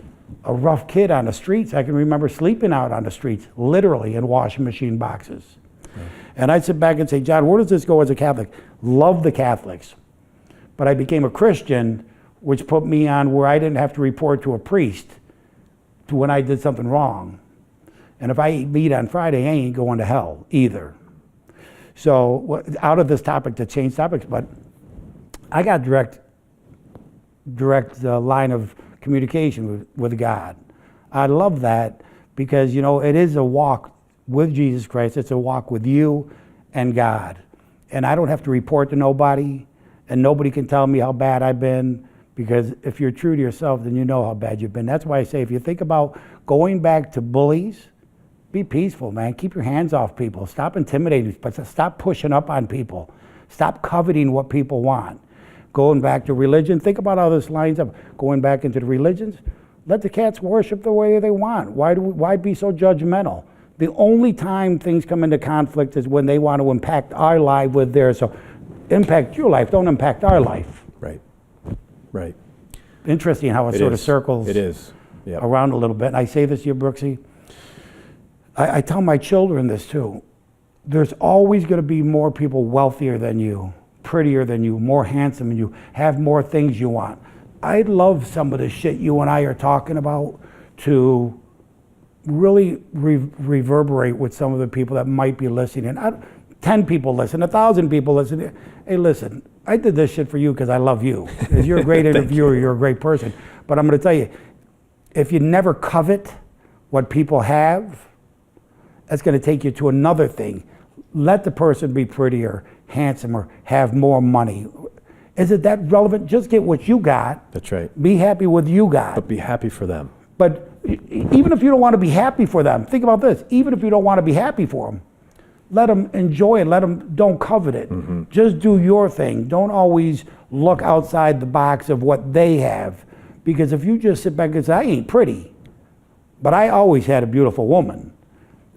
S1: a rough kid on the streets. I can remember sleeping out on the streets, literally in washing machine boxes. Right. And I'd sit back and say, John, where does this go as a Catholic? Love the Catholics. But I became a Christian, which put me on where I didn't have to report to a priest to when I did something wrong. And if I eat meat on Friday, I ain't going to hell either. So out of this topic, to change topics, but I got direct line of communication with God. I love that, because, you know, it is a walk with Jesus Christ. It's a walk with you and God. and I don't have to report to nobody, and nobody can tell me how bad I've been, because if you're true to yourself, then you know how bad you've been. That's why I say, if you think about going back to bullies, be peaceful, man. Keep your hands off people. Stop intimidating, but stop pushing up on people. Stop coveting what people want. Going back to religion, think about how this lines up. Going back into the religions, let the cats worship the way they want. Why be so judgmental? The only time things come into conflict is when they want to impact our life with theirs. So impact your life, don't impact our life.
S2: Right. Right.
S1: Interesting how it sort of circles around a little bit. And I say this to you, Brooksy, I tell my children this too. There's always going to be more people wealthier than you, prettier than you, more handsome than you, have more things you want. I'd love some of the shit you and I are talking about to really reverberate with some of the people that might be listening. 10 people listen, 1,000 people listen. Hey, listen, I did this shit for you because I love you. Because you're a great interviewer, you're a great person. But I'm going to tell you, if you never covet what people have, that's going to take you to another thing. Let the person be prettier, handsomer, have more money. Is it that relevant? Just get what you got.
S2: That's right.
S1: Be happy with you got.
S2: But be happy for them.
S1: But even if you don't want to be happy for them, think about this. Even if you don't want to be happy for them, let them enjoy it. Don't covet it. Mm-hmm. Just do your thing. Don't always look outside the box of what they have. Because if you just sit back and say, I ain't pretty, but I always had a beautiful woman.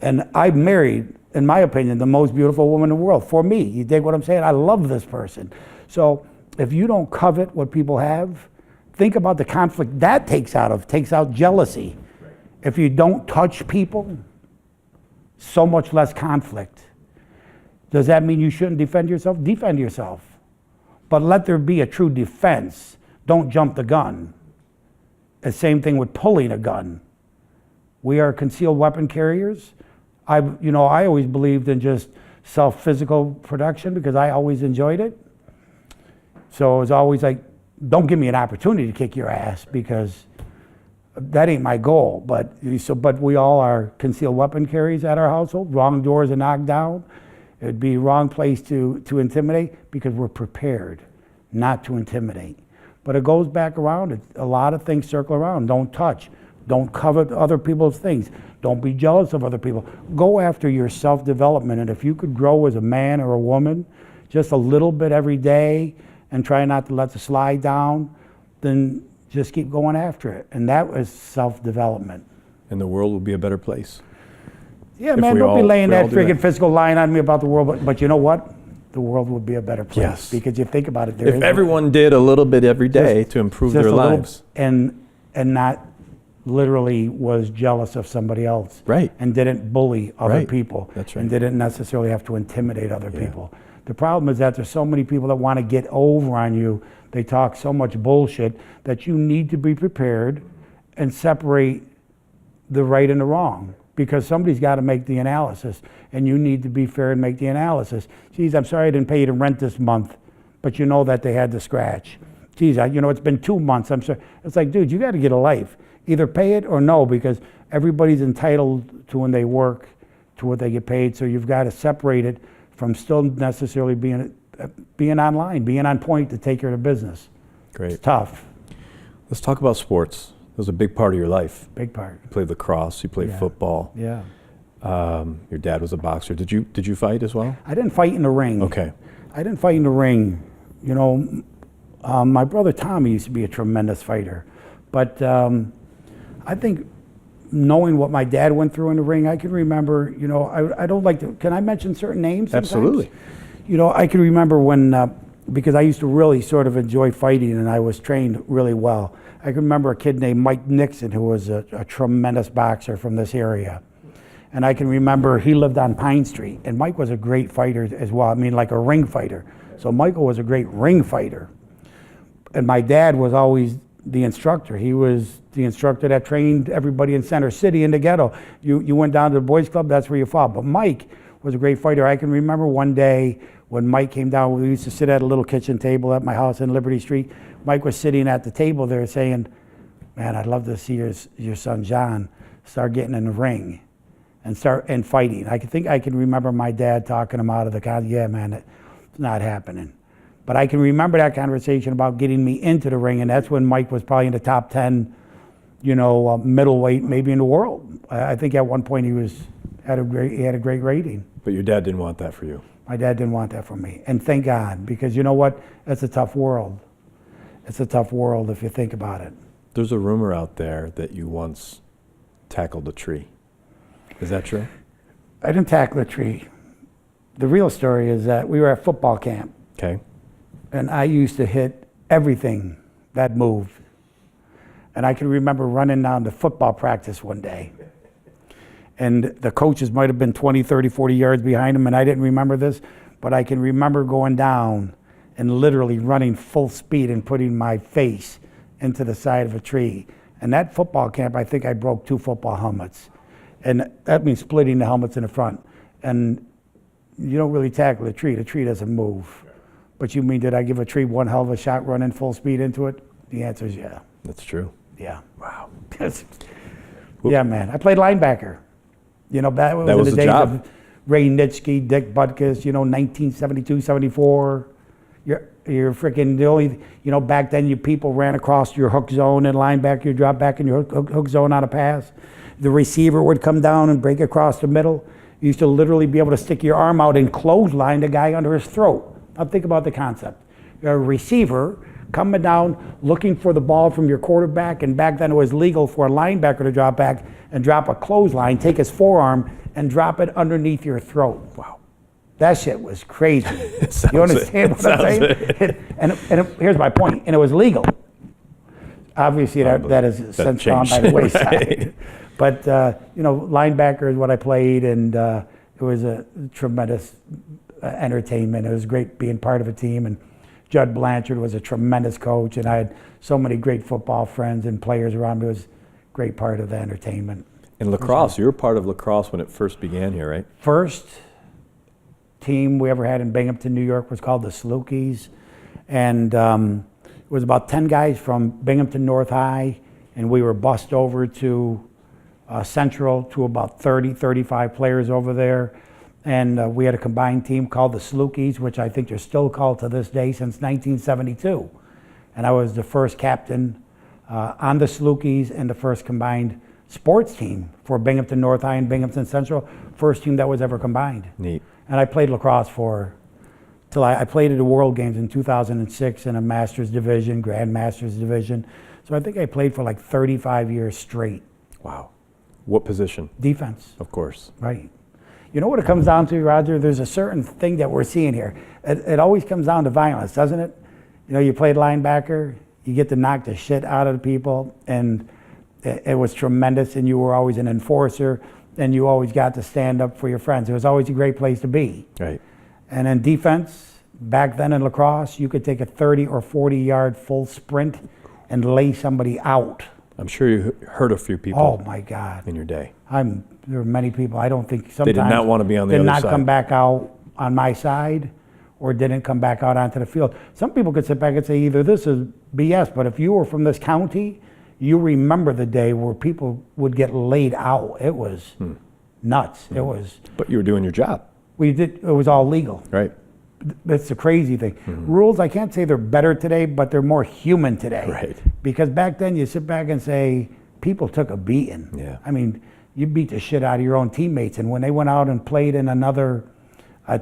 S1: And I married, in my opinion, the most beautiful woman in the world. For me, you dig what I'm saying? I love this person. So if you don't covet what people have, think about the conflict that takes out jealousy. Right. If you don't touch people, so much less conflict. Does that mean you shouldn't defend yourself? Defend yourself. But let there be a true defense. Don't jump the gun. The same thing with pulling a gun. We are concealed weapon carriers. I always believed in just self-physical protection because I always enjoyed it. So it was always like, don't give me an opportunity to kick your ass, because that ain't my goal. But we all are concealed weapon carriers at our household. Wrong doors are knocked down. It'd be wrong place to intimidate, because we're prepared not to intimidate. But it goes back around. A lot of things circle around. Don't touch. Don't covet other people's things. Don't be jealous of other people. Go after your self-development. And if you could grow as a man or a woman just a little bit every day and try not to let the slide down, then just keep going after it. And that was self-development.
S2: And the world will be a better place.
S1: Yeah, man, don't be laying that friggin' physical line on me about the world. But you know what? The world would be a better place.
S2: Yes.
S1: Because you think about it.
S2: If everyone did a little bit every day to improve their lives.
S1: And not literally was jealous of somebody else.
S2: Right.
S1: And didn't bully other people.
S2: That's right.
S1: And didn't necessarily have to intimidate other people. The problem is that there's so many people that want to get over on you. They talk so much bullshit that you need to be prepared and separate the right and the wrong, because somebody's got to make the analysis, and you need to be fair and make the analysis. Geez, I'm sorry I didn't pay you the rent this month, but you know that they had to scratch. Geez, it's been 2 months. I'm sorry. It's like, dude, you got to get a life. Either pay it or no, because everybody's entitled to, when they work, to what they get paid. So you've got to separate it from still necessarily being online, being on point to take care of business.
S2: Great.
S1: It's tough.
S2: Let's talk about sports. It was a big part of your life.
S1: Big part.
S2: You played lacrosse, you played football.
S1: Yeah.
S2: Your dad was a boxer. Did you fight as well?
S1: I didn't fight in the ring.
S2: Okay.
S1: I didn't fight in the ring. My brother Tommy used to be a tremendous fighter. But I think knowing what my dad went through in the ring, I can remember, I don't like to, can I mention certain names sometimes?
S2: Absolutely.
S1: I can remember when, because I used to really sort of enjoy fighting and I was trained really well. I can remember a kid named Mike Nixon, who was a tremendous boxer from this area. And I can remember he lived on Pine Street, and Mike was a great fighter as well. I mean, like a ring fighter. So Michael was a great ring fighter. And my dad was always the instructor. He was the instructor that trained everybody in Center City in the ghetto. You went down to the boys club, that's where you fought. But Mike was a great fighter. I can remember one day when Mike came down, we used to sit at a little kitchen table at my house in Liberty Street. Mike was sitting at the table there saying, man, I'd love to see your son John start getting in the ring and start fighting. I can remember my dad talking him out of the con. Yeah, man, It's not happening. But I can remember that conversation about getting me into the ring, and that's when Mike was probably in the top 10, middleweight, maybe in the world. I think at one point he had a great rating.
S2: But your dad didn't want that for you.
S1: My dad didn't want that for me, and thank God, because you know what? It's a tough world. It's a tough world if you think about it.
S2: There's a rumor out there that you once tackled a tree. Is that true?
S1: I didn't tackle a tree. The real story is that we were at football camp.
S2: Okay.
S1: And I used to hit everything that moved. And I can remember running down to football practice one day. And the coaches might have been 20, 30, 40 yards behind them, and I didn't remember this, but I can remember going down and literally running full speed and putting my face into the side of a tree. And that football camp, I think I broke 2 football helmets. And that means splitting the helmets in the front. And you don't really tackle a tree. The tree doesn't move. But you mean, did I give a tree one hell of a shot running full speed into it? The answer is yeah.
S2: That's true.
S1: Yeah.
S2: Wow.
S1: Yeah, man. I played linebacker. That was in the days of Ray Nitschke, Dick Butkus, 1972, 74. You're freaking the only, back then you people ran across your hook zone and linebacker, you drop back in your hook zone on a pass. The receiver would come down and break across the middle. You used to literally be able to stick your arm out and clothesline the guy under his throat. Now think about the concept. You're a receiver coming down looking for the ball from your quarterback, and back then it was legal for a linebacker to drop back and drop a clothesline, take his forearm and drop it underneath your throat. Wow. That shit was crazy. You understand what I'm saying? And here's my point, and it was legal. Obviously that has since gone by the wayside. Right. But, linebacker is what I played, and it was a tremendous entertainment. It was great being part of a team, and Judd Blanchard was a tremendous coach, and I had so many great football friends and players around me. It was a great part of the entertainment.
S2: In lacrosse, you were part of lacrosse when it first began here, right?
S1: First team we ever had in Binghamton, New York was called the Salukis, and it was about 10 guys from Binghamton North High, and we were bussed over to Central to about 30, 35 players over there. And we had a combined team called the Salukis, which I think they're still called to this day since 1972. And I was the first captain on the Salukis and the first combined sports team for Binghamton North High and Binghamton Central, first team that was ever combined.
S2: Neat.
S1: And I played lacrosse till I played at the World Games in 2006 in a Masters division, Grand Masters division. So I think I played for like 35 years straight.
S2: Wow. What position?
S1: Defense.
S2: Of course.
S1: Right. You know what it comes down to, Roger? There's a certain thing that we're seeing here. It always comes down to violence, doesn't it? You played linebacker, you get to knock the shit out of the people, and it was tremendous, and you were always an enforcer, and you always got to stand up for your friends. It was always a great place to be.
S2: Right.
S1: And in defense, back then in lacrosse, you could take a 30 or 40-yard full sprint and lay somebody out.
S2: I'm sure you hurt a few people.
S1: Oh my God!
S2: In your day.
S1: There were many people. I don't think sometimes
S2: they did not want to be on the other side.
S1: Did not come back out on my side, or didn't come back out onto the field. Some people could sit back and say either this is BS, but if you were from this county, you remember the day where people would get laid out. It was nuts. It was.
S2: But you were doing your job.
S1: It was all legal.
S2: Right.
S1: That's the crazy thing. Rules, I can't say they're better today, but they're more human today.
S2: Right.
S1: Because back then you sit back and say, people took a beating.
S2: Yeah.
S1: I mean, you beat the shit out of your own teammates. And when they went out and played in another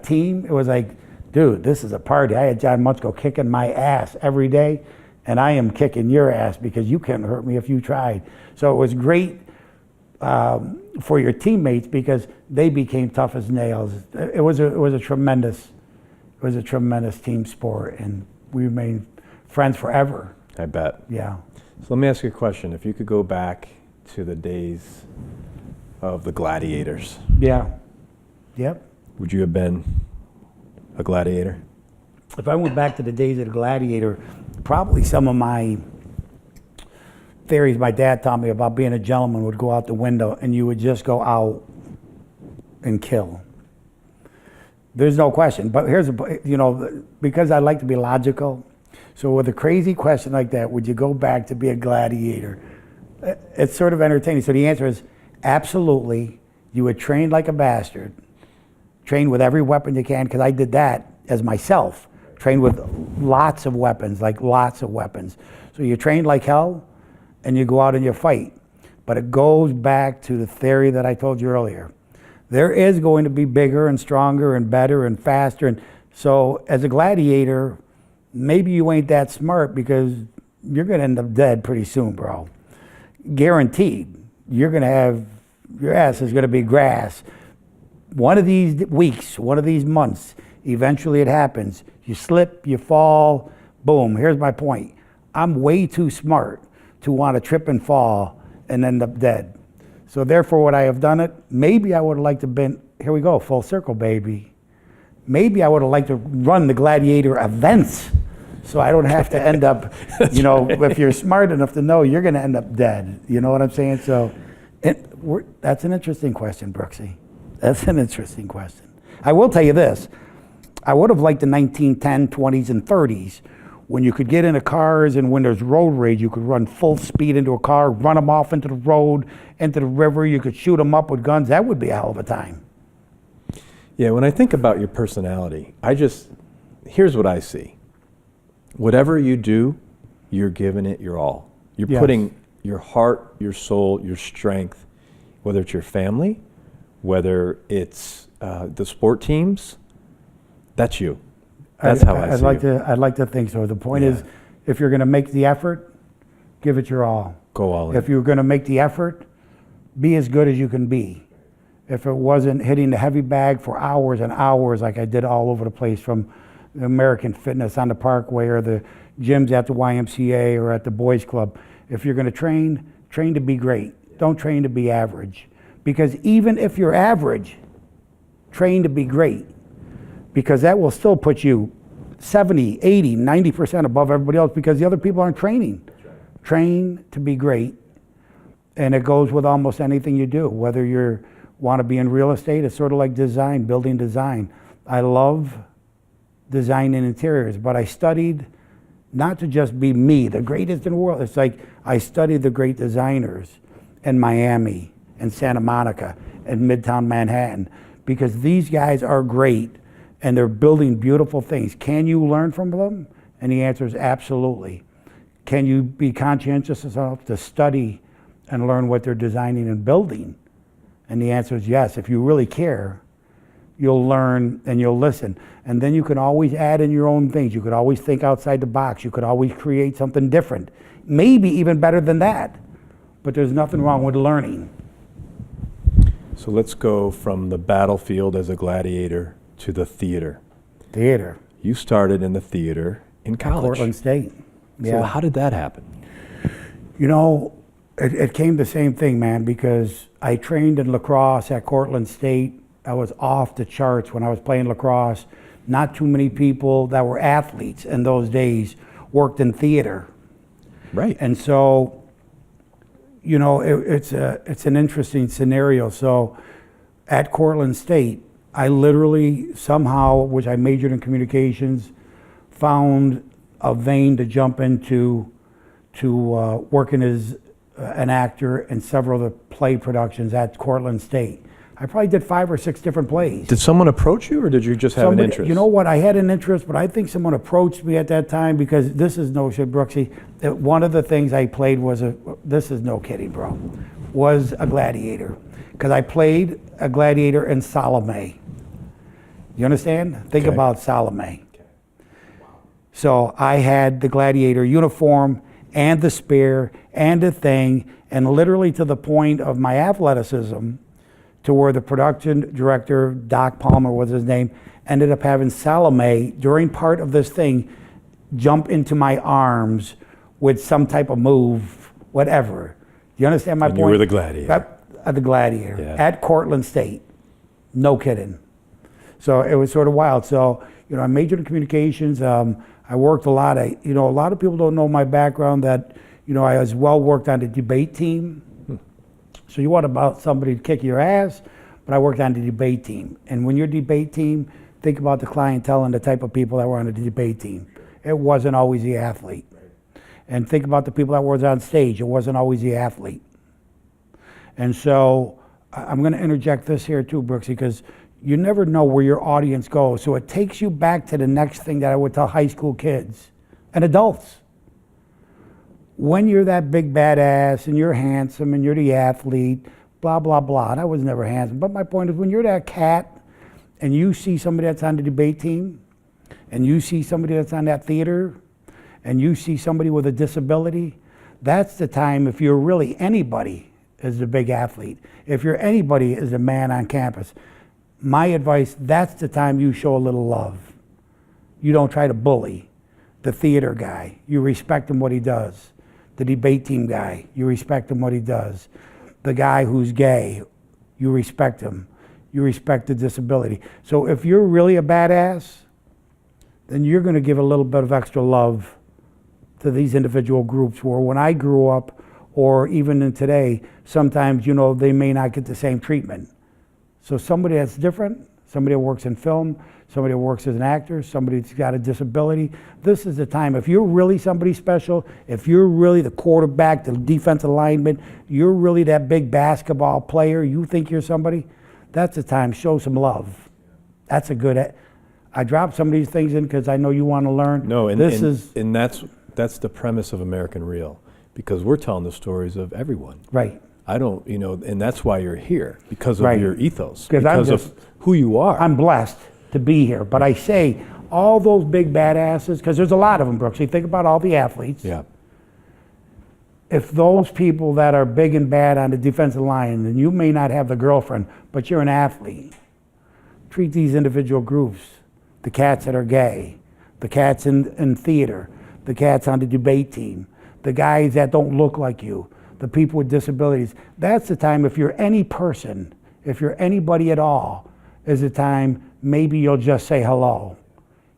S1: team, it was like, dude, this is a party. I had John Maczko kicking my ass every day, and I am kicking your ass because you couldn't hurt me if you tried. So it was great for your teammates because they became tough as nails. It was a tremendous team sport, and we remained friends forever.
S2: I bet.
S1: Yeah.
S2: So let me ask you a question. If you could go back to the days of the gladiators.
S1: Yeah. Yep.
S2: Would you have been a gladiator?
S1: If I went back to the days of the gladiator, probably some of my theories my dad taught me about being a gentleman would go out the window, and you would just go out and kill. There's no question. But here's, because I like to be logical, so with a crazy question like that, would you go back to be a gladiator? It's sort of entertaining. So the answer is absolutely. You would train like a bastard, train with every weapon you can, because I did that as myself, trained with lots of weapons, like lots of weapons. So you train like hell and you go out and you fight. But it goes back to the theory that I told you earlier. There is going to be bigger and stronger and better and faster. And so as a gladiator, maybe you ain't that smart because you're going to end up dead pretty soon, bro. Guaranteed. You're going to have, your ass is going to be grass. One of these weeks, one of these months, eventually it happens. You slip, you fall, boom. Here's my point. I'm way too smart to want to trip and fall and end up dead. So therefore, would I have done it? Maybe I would have liked to have been, here we go, full circle, baby. Maybe I would have liked to run the gladiator events so I don't have to end up, if you're smart enough to know, you're going to end up dead. You know what I'm saying? So that's an interesting question, Brooksy. That's an interesting question. I will tell you this. I would have liked the 1910s, 20s, and 30s when you could get into cars and when there's road rage, you could run full speed into a car, run them off into the road, into the river. You could shoot them up with guns. That would be a hell of a time.
S2: Yeah, when I think about your personality, here's what I see. Whatever you do, you're giving it your all. You're putting your heart, your soul, your strength, whether it's your family, whether it's the sport teams, that's you. That's how I see it.
S1: I'd like to think so. The point is, if you're going to make the effort, give it your all.
S2: Go all in.
S1: If you're going to make the effort, be as good as you can be. If it wasn't hitting the heavy bag for hours and hours like I did all over the place, from the American Fitness on the Parkway or the gyms at the YMCA or at the Boys Club, if you're going to train to be great. Don't train to be average. Because even if you're average, train to be great. Because that will still put you 70, 80, 90% above everybody else because the other people aren't training. Train to be great. And it goes with almost anything you do. Whether you want to be in real estate, it's sort of like design, building design. I love designing interiors, but I studied not to just be me, the greatest in the world. It's like I studied the great designers in Miami and Santa Monica and Midtown Manhattan because these guys are great. And they're building beautiful things. Can you learn from them? And the answer is absolutely. Can you be conscientious enough to study and learn what they're designing and building? And the answer is yes. If you really care, you'll learn and you'll listen. And then you can always add in your own things. You could always think outside the box. You could always create something different. Maybe even better than that. But there's nothing wrong with learning.
S2: So let's go from the battlefield as a gladiator to the theater.
S1: Theater.
S2: You started in the theater in college.
S1: Portland State.
S2: So how did that happen?
S1: It came the same thing, man, because I trained in lacrosse at Cortland State. I was off the charts when I was playing lacrosse. Not too many people that were athletes in those days worked in theater.
S2: Right.
S1: And so, it's an interesting scenario. So at Cortland State, I literally somehow, which I majored in communications, found a vein to jump into working as an actor in several of the play productions at Cortland State. I probably did 5 or 6 different plays.
S2: Did someone approach you or did you just have an interest?
S1: You know what, I had an interest, but I think someone approached me at that time because this is no shit, Brooksy. One of the things I played was this is no kidding, bro, was a gladiator. Because I played a gladiator in Salome. You understand? Think about Salome. So I had the gladiator uniform and the spear and the thing, and literally to the point of my athleticism, to where the production director, Doc Palmer was his name, ended up having Salome, during part of this thing, jump into my arms with some type of move, whatever. Do you understand my point?
S2: You were the gladiator.
S1: The gladiator at Cortland State. No kidding. So it was sort of wild. So, I majored in communications. I worked a lot. A lot of people don't know my background that, I as well worked on the debate team. So you want about somebody to kick your ass, but I worked on the debate team. And when you're debate team, think about the clientele and the type of people that were on the debate team. It wasn't always the athlete. And think about the people that was on stage. It wasn't always the athlete. And so I'm going to interject this here too, Brooksy, because You never know where your audience goes. So it takes you back to the next thing that I would tell high school kids and adults. When you're that big badass and you're handsome and you're the athlete, blah, blah, blah. And I was never handsome. But my point is, when you're that cat and you see somebody that's on the debate team, and you see somebody that's on that theater, and you see somebody with a disability, that's the time, if you're really anybody as a big athlete, if you're anybody as a man on campus, my advice, that's the time you show a little love. You don't try to bully the theater guy. You respect him what he does. The debate team guy, you respect him what he does. The guy who's gay, you respect him. You respect the disability. So if you're really a badass, then you're going to give a little bit of extra love to these individual groups, where when I grew up, or even in today, sometimes, they may not get the same treatment. So somebody that's different, somebody that works in film, somebody that works as an actor, somebody that's got a disability, this is the time. If you're really somebody special, if you're really the quarterback, the defensive lineman, you're really that big basketball player, you think you're somebody, that's the time. Show some love. That's a good... I dropped some of these things in because I know you want to learn.
S2: No, and that's the premise of American Real, because we're telling the stories of everyone.
S1: Right.
S2: I don't, and that's why you're here, because of
S1: Right.
S2: your ethos,
S1: Because
S2: of who you are.
S1: I'm blessed to be here, but I say all those big badasses, because there's a lot of them, Brooks. You think about all the athletes.
S2: Yeah.
S1: If those people that are big and bad on the defensive line, and you may not have the girlfriend, but you're an athlete, treat these individual groups. The cats that are gay, the cats in theater, the cats on the debate team, the guys that don't look like you, the people with disabilities. That's the time, if you're any person, if you're anybody at all, is the time maybe you'll just say hello.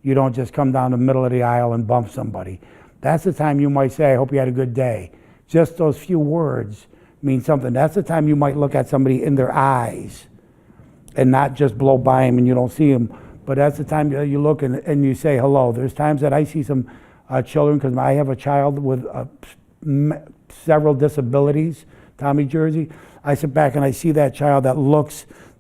S1: You don't just come down the middle of the aisle and bump somebody. That's the time you might say, I hope you had a good day. Just those few words mean something. That's the time you might look at somebody in their eyes and not just blow by them and you don't see them. But that's the time you look and you say hello. There's times that I see some children, because I have a child with several disabilities, Tommy Jersey. I sit back and I see that child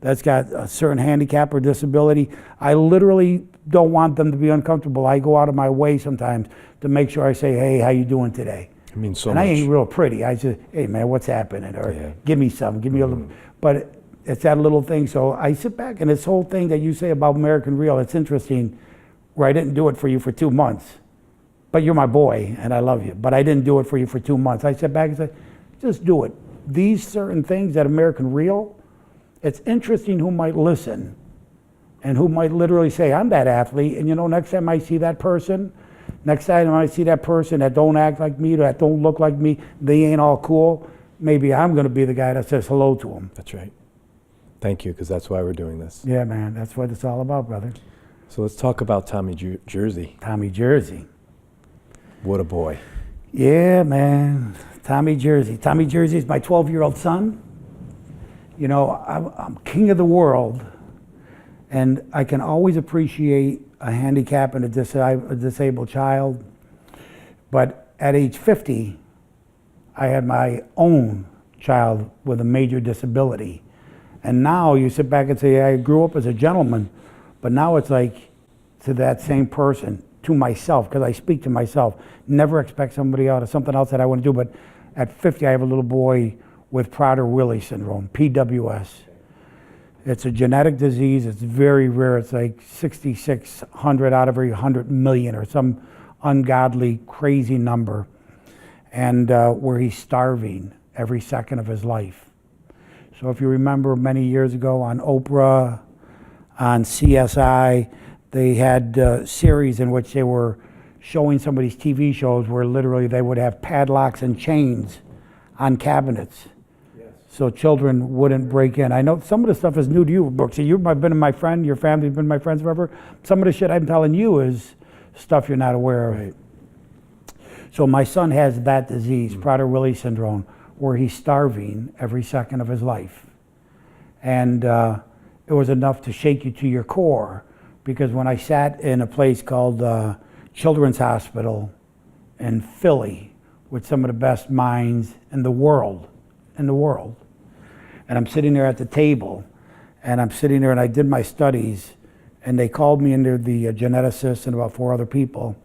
S1: that's got a certain handicap or disability. I literally don't want them to be uncomfortable. I go out of my way sometimes to make sure I say, hey, how you doing today?
S2: I mean, so
S1: and
S2: much.
S1: I ain't real pretty. I say, hey man, what's happening? Or
S2: Yeah.
S1: give me something, give me a little. But it's that little thing. So I sit back, and this whole thing that you say about American Real, it's interesting, where I didn't do it for you for 2 months. But you're my boy, and I love you. But I didn't do it for you for 2 months. I sat back and said, just do it. These certain things at American Real, it's interesting who might listen and who might literally say, I'm that athlete, and next time I see that person, next time I see that person that don't act like me, that don't look like me, they ain't all cool, maybe I'm going to be the guy that says hello to them.
S2: That's right. Thank you, because that's why we're doing this.
S1: Yeah, man, that's what it's all about, brother.
S2: So let's talk about Tommy Jersey.
S1: Tommy Jersey.
S2: What a boy.
S1: Yeah, man, Tommy Jersey. Tommy Jersey is my 12-year-old son. I'm king of the world, and I can always appreciate a handicap and a disabled child. But at age 50, I had my own child with a major disability. And now you sit back and say, I grew up as a gentleman, but now it's like to that same person, to myself, because I speak to myself. Never expect somebody out of something else that I want to do. But at 50, I have a little boy with Prader-Willi syndrome, PWS. It's a genetic disease. It's very rare. It's like 6,600 out of every 100 million, or some ungodly, crazy number. And where he's starving every second of his life. So if you remember many years ago on Oprah, on CSI, they had a series in which they were showing some of these TV shows where literally they would have padlocks and chains on cabinets. Yes. So children wouldn't break in. I know some of the stuff is new to you, Brooks. You've been my friend, your family's been my friends forever. Some of the shit I'm telling you is stuff you're not aware of. Right. So my son has that disease, Prader-Willi syndrome, where he's starving every second of his life. And it was enough to shake you to your core, because when I sat in a place called Children's Hospital in Philly with some of the best minds in the world, and I'm sitting there at the table, And I'm sitting there and I did my studies and they called me into the geneticist and about 4 other people.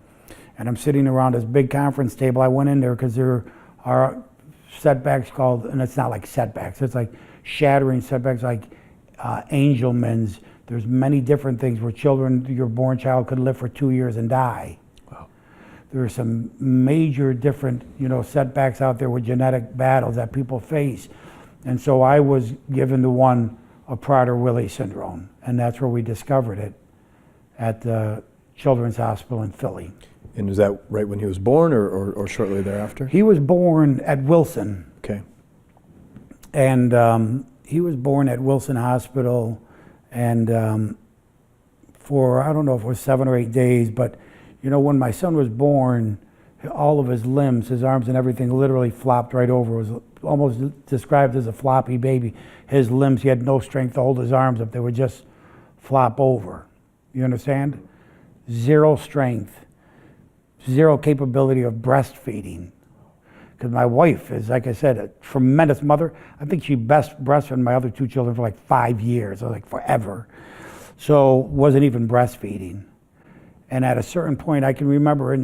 S1: And I'm sitting around this big conference table. I went in there because there are setbacks called, and it's not like setbacks, it's like shattering setbacks, like Angelman's. There's many different things where children, your born child could live for 2 years and die.
S2: Wow.
S1: There are some major different, setbacks out there with genetic battles that people face. And so I was given the one of Prader-Willi syndrome, and that's where we discovered it at the Children's Hospital in Philly.
S4: And was that right when he was born or shortly thereafter?
S1: He was born at Wilson.
S4: Okay.
S1: And he was born at Wilson Hospital, and for, I don't know if it was 7 or 8 days, but when my son was born, all of his limbs, his arms and everything literally flopped right over. It was almost described as a floppy baby. His limbs, he had no strength to hold his arms up. They would just flop over. You understand? Zero strength, zero capability of breastfeeding. Because my wife is, like I said, a tremendous mother. I think she breastfed my other 2 children for like 5 years, or like forever. So wasn't even breastfeeding. And at a certain point, I can remember, and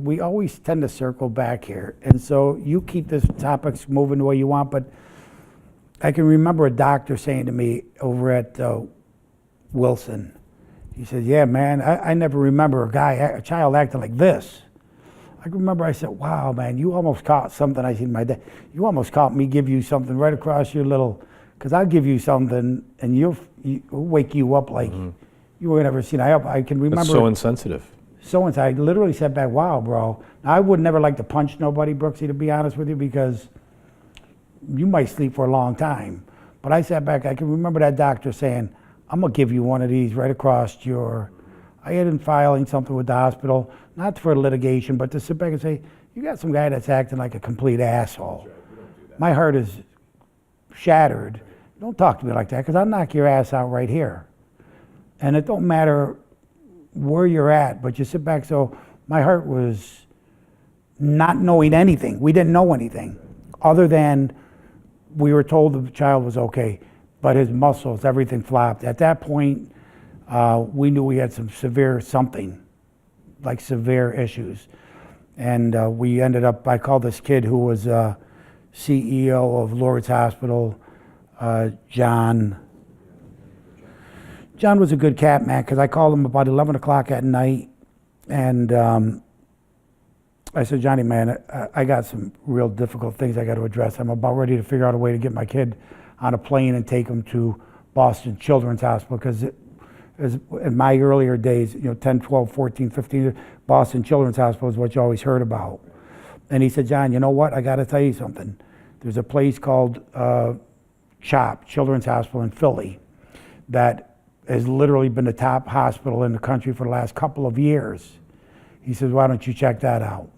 S1: we always tend to circle back here. And so you keep this topics moving the way you want, but I can remember a doctor saying to me over at Wilson, he said, yeah, man, I never remember a child acting like this. I remember I said, wow, man, you almost caught something I seen my dad. You almost caught me give you something right across your little, because I'll give you something and you'll wake you up like you were never seen. I can remember.
S4: That's so insensitive.
S1: I literally said back, wow, bro. Now, I would never like to punch nobody, Brooksy, to be honest with you, because you might sleep for a long time. But I sat back, I can remember that doctor saying, I'm going to give you one of these right across your, I had been filing something with the hospital, not for litigation, but to sit back and say, you got some guy that's acting like a complete asshole. My heart is shattered. Don't talk to me like that, because I'll knock your ass out right here. And it don't matter where you're at, but you sit back. So my heart was not knowing anything. We didn't know anything other than we were told the child was okay, but his muscles, everything flopped. At that point, we knew we had some severe issues. And we ended up, I called this kid who was CEO of Lourdes Hospital, John. John was a good cat, man, because I called him about 11 o'clock at night, and I said, Johnny, man, I got some real difficult things I got to address. I'm about ready to figure out a way to get my kid on a plane and take him to Boston Children's Hospital, because in my earlier days, 10, 12, 14, 15, Boston Children's Hospital is what you always heard about. And he said, John, you know what? I got to tell you something. There's a place called CHOP, Children's Hospital in Philly, that has literally been the top hospital in the country for the last couple of years. He says, why don't you check that out?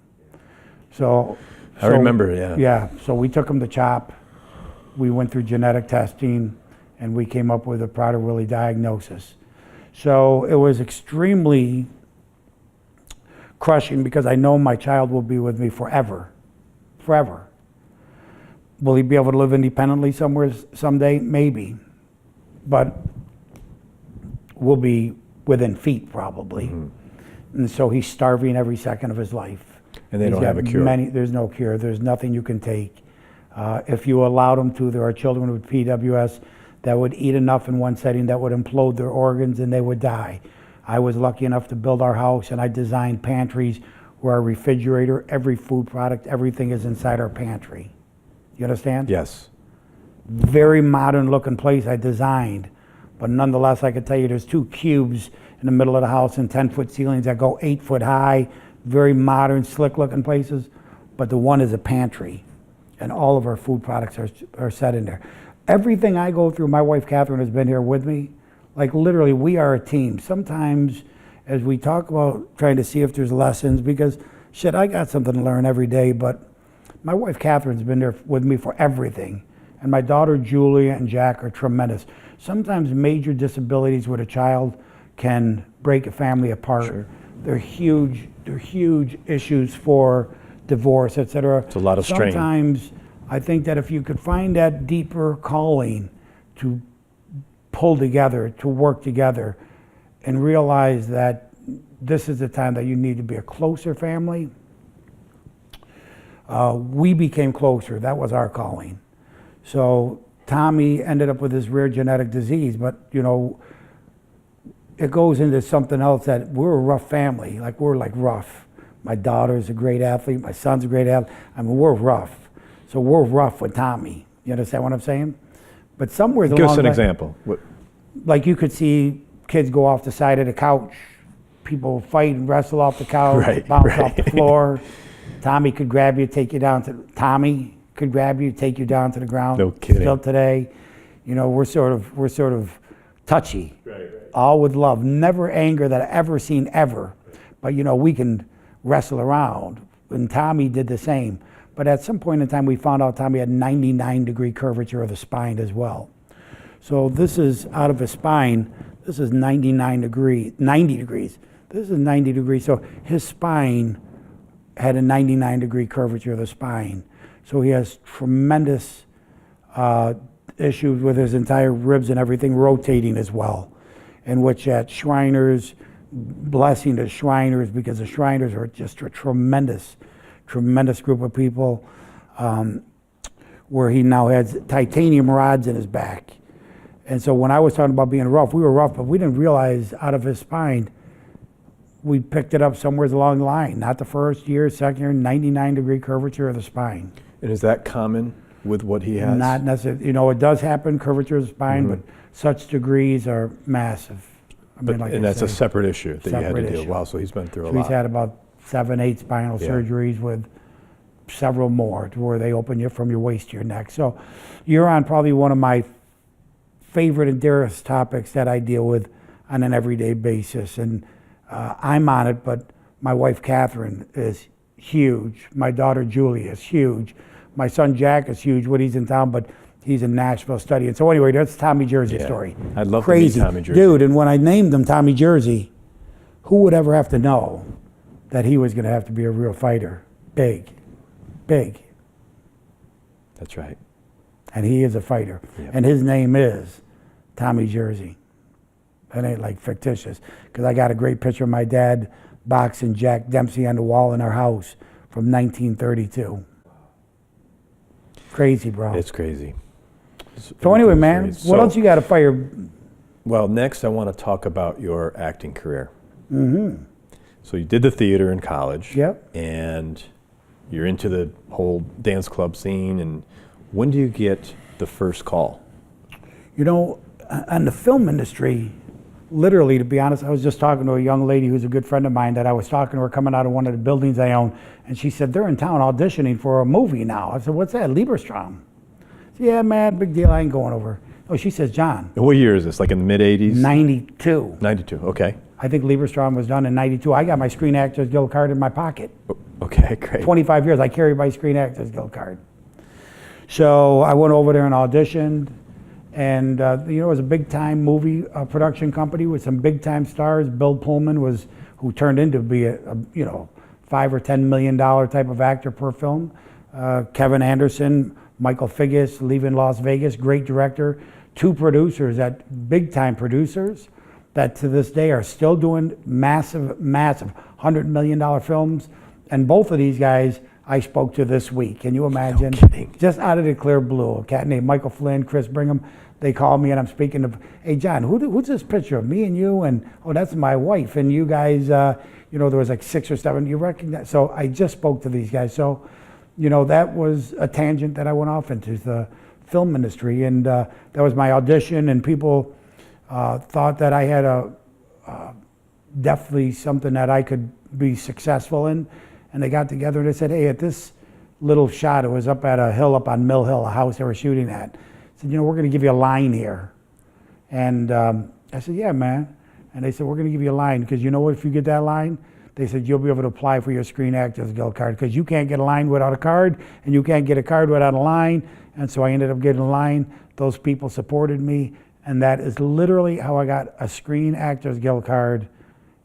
S1: So
S4: I remember, yeah.
S1: Yeah, so we took him to CHOP. We went through genetic testing, and we came up with a Prader-Willi diagnosis. So it was extremely crushing, because I know my child will be with me forever. Forever. Will he be able to live independently somewhere someday? Maybe. But we'll be within feet probably. And so he's starving every second of his life.
S4: And they don't have a cure.
S1: There's no cure. There's nothing you can take. If you allowed them to, there are children with PWS that would eat enough in one setting that would implode their organs and they would die. I was lucky enough to build our house, and I designed pantries where our refrigerator, every food product, everything is inside our pantry. You understand?
S4: Yes.
S1: Very modern looking place I designed. But nonetheless, I can tell you there's 2 cubes in the middle of the house and 10-foot ceilings that go 8 foot high, very modern, slick looking places. But the one is a pantry, and all of our food products are set in there. Everything I go through, my wife Catherine has been here with me. Like literally, we are a team. Sometimes as we talk about trying to see if there's lessons, because shit, I got something to learn every day, but my wife Catherine's been there with me for everything. And my daughter Julia and Jack are tremendous. Sometimes major disabilities with a child can break a family apart.
S4: Sure.
S1: They're huge issues for divorce, etc.
S4: It's a lot of strain.
S1: Sometimes I think that if you could find that deeper calling to pull together, to work together, and realize that this is the time that you need to be a closer family. We became closer. That was our calling. So Tommy ended up with this rare genetic disease, but you know, it goes into something else, that we're a rough family. Like, we're like rough. My daughter's a great athlete. My son's a great athlete. I mean, we're rough. So we're rough with Tommy. You understand what I'm saying? But somewhere along
S4: Give us an
S1: the-
S4: example. What,
S1: like, you could see kids go off the side of the couch, people fight and wrestle off the couch,
S4: Right,
S1: bounce off the
S4: right.
S1: floor. Tommy could grab you, take you down to, Tommy could grab you, take you down to the ground.
S4: No kidding.
S1: Still today, you know, we're sort of touchy. All with love, never anger that I ever seen ever. But you know, we can wrestle around, and Tommy did the same. But at some point in time, we found out Tommy had 99-degree curvature of the spine as well. So this is out of his spine. This is 90 degrees. This is 90 degrees. So his spine had a 99-degree curvature of the spine. So he has tremendous issues with his entire ribs and everything rotating as well. In which at Shriners, blessing to Shriners, because the Shriners are just a tremendous group of people, where he now has titanium rods in his back. And so when I was talking about being rough, we were rough, but we didn't realize out of his spine, we picked it up somewhere along the line. Not the first year, second year, 99-degree curvature of the spine.
S4: and is that common with what he has?
S1: Not necessarily, you know, it does happen, curvature of the spine, but such degrees are massive. I mean, like
S4: and
S1: I
S4: that's a
S1: say,
S4: separate issue that you had
S1: separate
S4: to deal with.
S1: issue.
S4: Wow, so he's been through a
S1: So he's
S4: lot.
S1: had about 7, 8 spinal
S4: Yeah.
S1: surgeries, with several more, to where they open you from your waist to your neck. So you're on probably one of my favorite and dearest topics that I deal with on an everyday basis. And I'm on it, but my wife Catherine is huge. My daughter Julie is huge. My son Jack is huge when he's in town, but he's in Nashville studying. So anyway, that's Tommy Jersey
S4: Yeah.
S1: story.
S4: I'd love
S1: Crazy.
S4: to meet Tommy Jersey.
S1: Dude, and when I named him Tommy Jersey, who would ever have to know that he was going to have to be a real fighter? Big.
S4: That's right.
S1: And he is a fighter.
S4: Yep.
S1: And his name is Tommy Jersey. That ain't like fictitious. Because I got a great picture of my dad boxing Jack Dempsey on the wall in our house from 1932. Crazy, bro.
S4: It's crazy.
S1: So anyway,
S4: Everything's
S1: man,
S4: crazy.
S1: what
S4: So-
S1: else you got to fire?
S4: Well, next I want to talk about your acting career. Mm-hmm. So you did the theater in college.
S1: Yep.
S4: And you're into the whole dance club scene. And when do you get the first call?
S1: You know, on the film industry, literally, to be honest, I was just talking to a young lady who's a good friend of mine that I was talking to her coming out of one of the buildings I own, and she said, they're in town auditioning for a movie now. I said, what's that, Lieberstrom? I said, yeah, man, big deal, I ain't going over. Oh, she says, John,
S4: And what year is this? Like in the mid 80s?
S1: 92.
S4: 92. Okay.
S1: I think Lieberstrom was done in 92. I got my Screen Actors Guild card in my pocket.
S4: Okay, great.
S1: 25 years, I carry my Screen Actors Guild card. So I went over there and auditioned. And you know, it was a big-time movie production company with some big-time stars. Bill Pullman was, who turned into be a you know, $5 or $10 million type of actor per film. Kevin Anderson, Michael Figgis, Leaving Las Vegas, great director. 2 producers, that big-time producers, that to this day are still doing massive $100 million films. And both of these guys I spoke to this week. Can you imagine?
S4: No kidding.
S1: Just out of the clear blue, a cat named Michael Flynn, Chris Brigham. They called me and I'm speaking of, hey John, who's this picture of me and you? And oh, that's my wife. And you guys, you know, there was like 6 or 7. You recognize? So I just spoke to these guys. So, you know, that was a tangent that I went off into, the film industry, and that was my audition. And people thought that I had definitely something that I could be successful in. And they got together and they said, hey, at this little shot, it was up at a hill up on Mill Hill, a house they were shooting at. Said, you know, we're going to give you a line here. And I said, yeah, man. And they said, we're going to give you a line, because you know what, if you get that line, they said, you'll be able to apply for your Screen Actors Guild card, because you can't get a line without a card, and you can't get a card without a line. And so I ended up getting a line. Those people supported me. And that is literally how I got a Screen Actors Guild card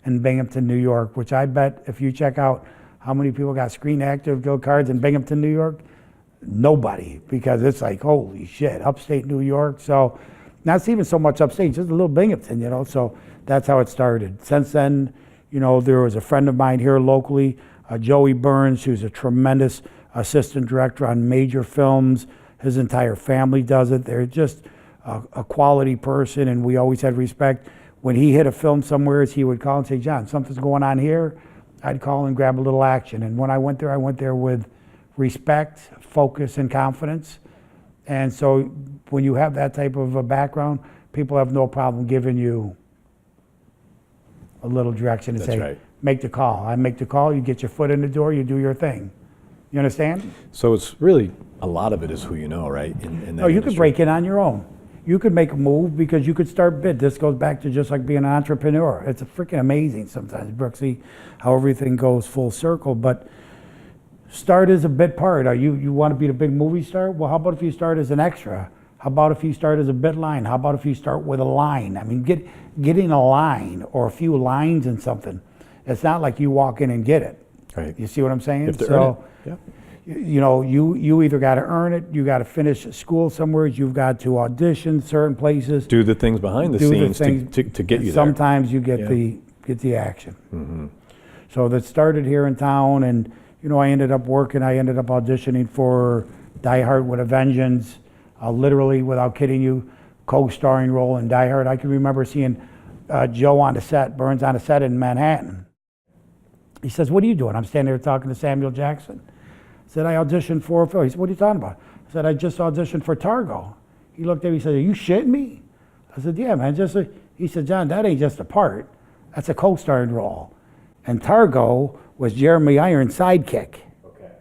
S1: in Binghamton, New York, which I bet if you check out how many people got Screen Actors Guild cards in Binghamton, New York, nobody, because it's like, holy shit, upstate New York. So Not even so much upstate, just a little Binghamton, you know, so that's how it started. Since then, you know, there was a friend of mine here locally, Joey Burns, who's a tremendous assistant director on major films. His entire family does it. They're just a quality person, and we always had respect. When he hit a film somewhere, he would call and say, John, something's going on here. I'd call and grab a little action. And when I went there with respect, focus, and confidence. And so when you have that type of a background, people have no problem giving you a little direction and
S4: That's
S1: say,
S4: right.
S1: make the call. I make the call, you get your foot in the door, you do your thing. You understand?
S4: So it's really, a lot of it is who you know, right? In that
S1: No, you could
S4: industry.
S1: break it on your own. You could make a move because you could start bid. This goes back to just like being an entrepreneur. It's freaking amazing sometimes, Brooksy, how everything goes full circle. But start as a bit part. You want to be the big movie star? Well, how about if you start as an extra? How about if you start as a bit line? How about if you start with a line? I mean, getting a line or a few lines in something. It's not like you walk in and get it.
S4: Right.
S1: You see what I'm saying?
S4: You have to earn it. Yeah.
S1: You know, you either got to earn it, you got to finish school somewhere, you've got to audition certain places.
S4: Do the things behind the
S1: Do the
S4: scenes
S1: things-
S4: to get you there.
S1: Sometimes you get
S4: Yeah.
S1: the action. So that started here in town, and you know, I ended up auditioning for Die Hard with a Vengeance, literally, without kidding you, co-starring role in Die Hard. I can remember seeing Joe on the set, Burns on the set in Manhattan. He says, "What are you doing?" I'm standing there talking to Samuel Jackson. I said, "I auditioned for a film." He said, "What are you talking about?" I said, "I just auditioned for Targo." He looked at me, he said, "Are you shitting me?" I said, "Yeah, man, he said, "John, that ain't just a part. That's a co-starring role." And Targo was Jeremy Irons' sidekick. Okay.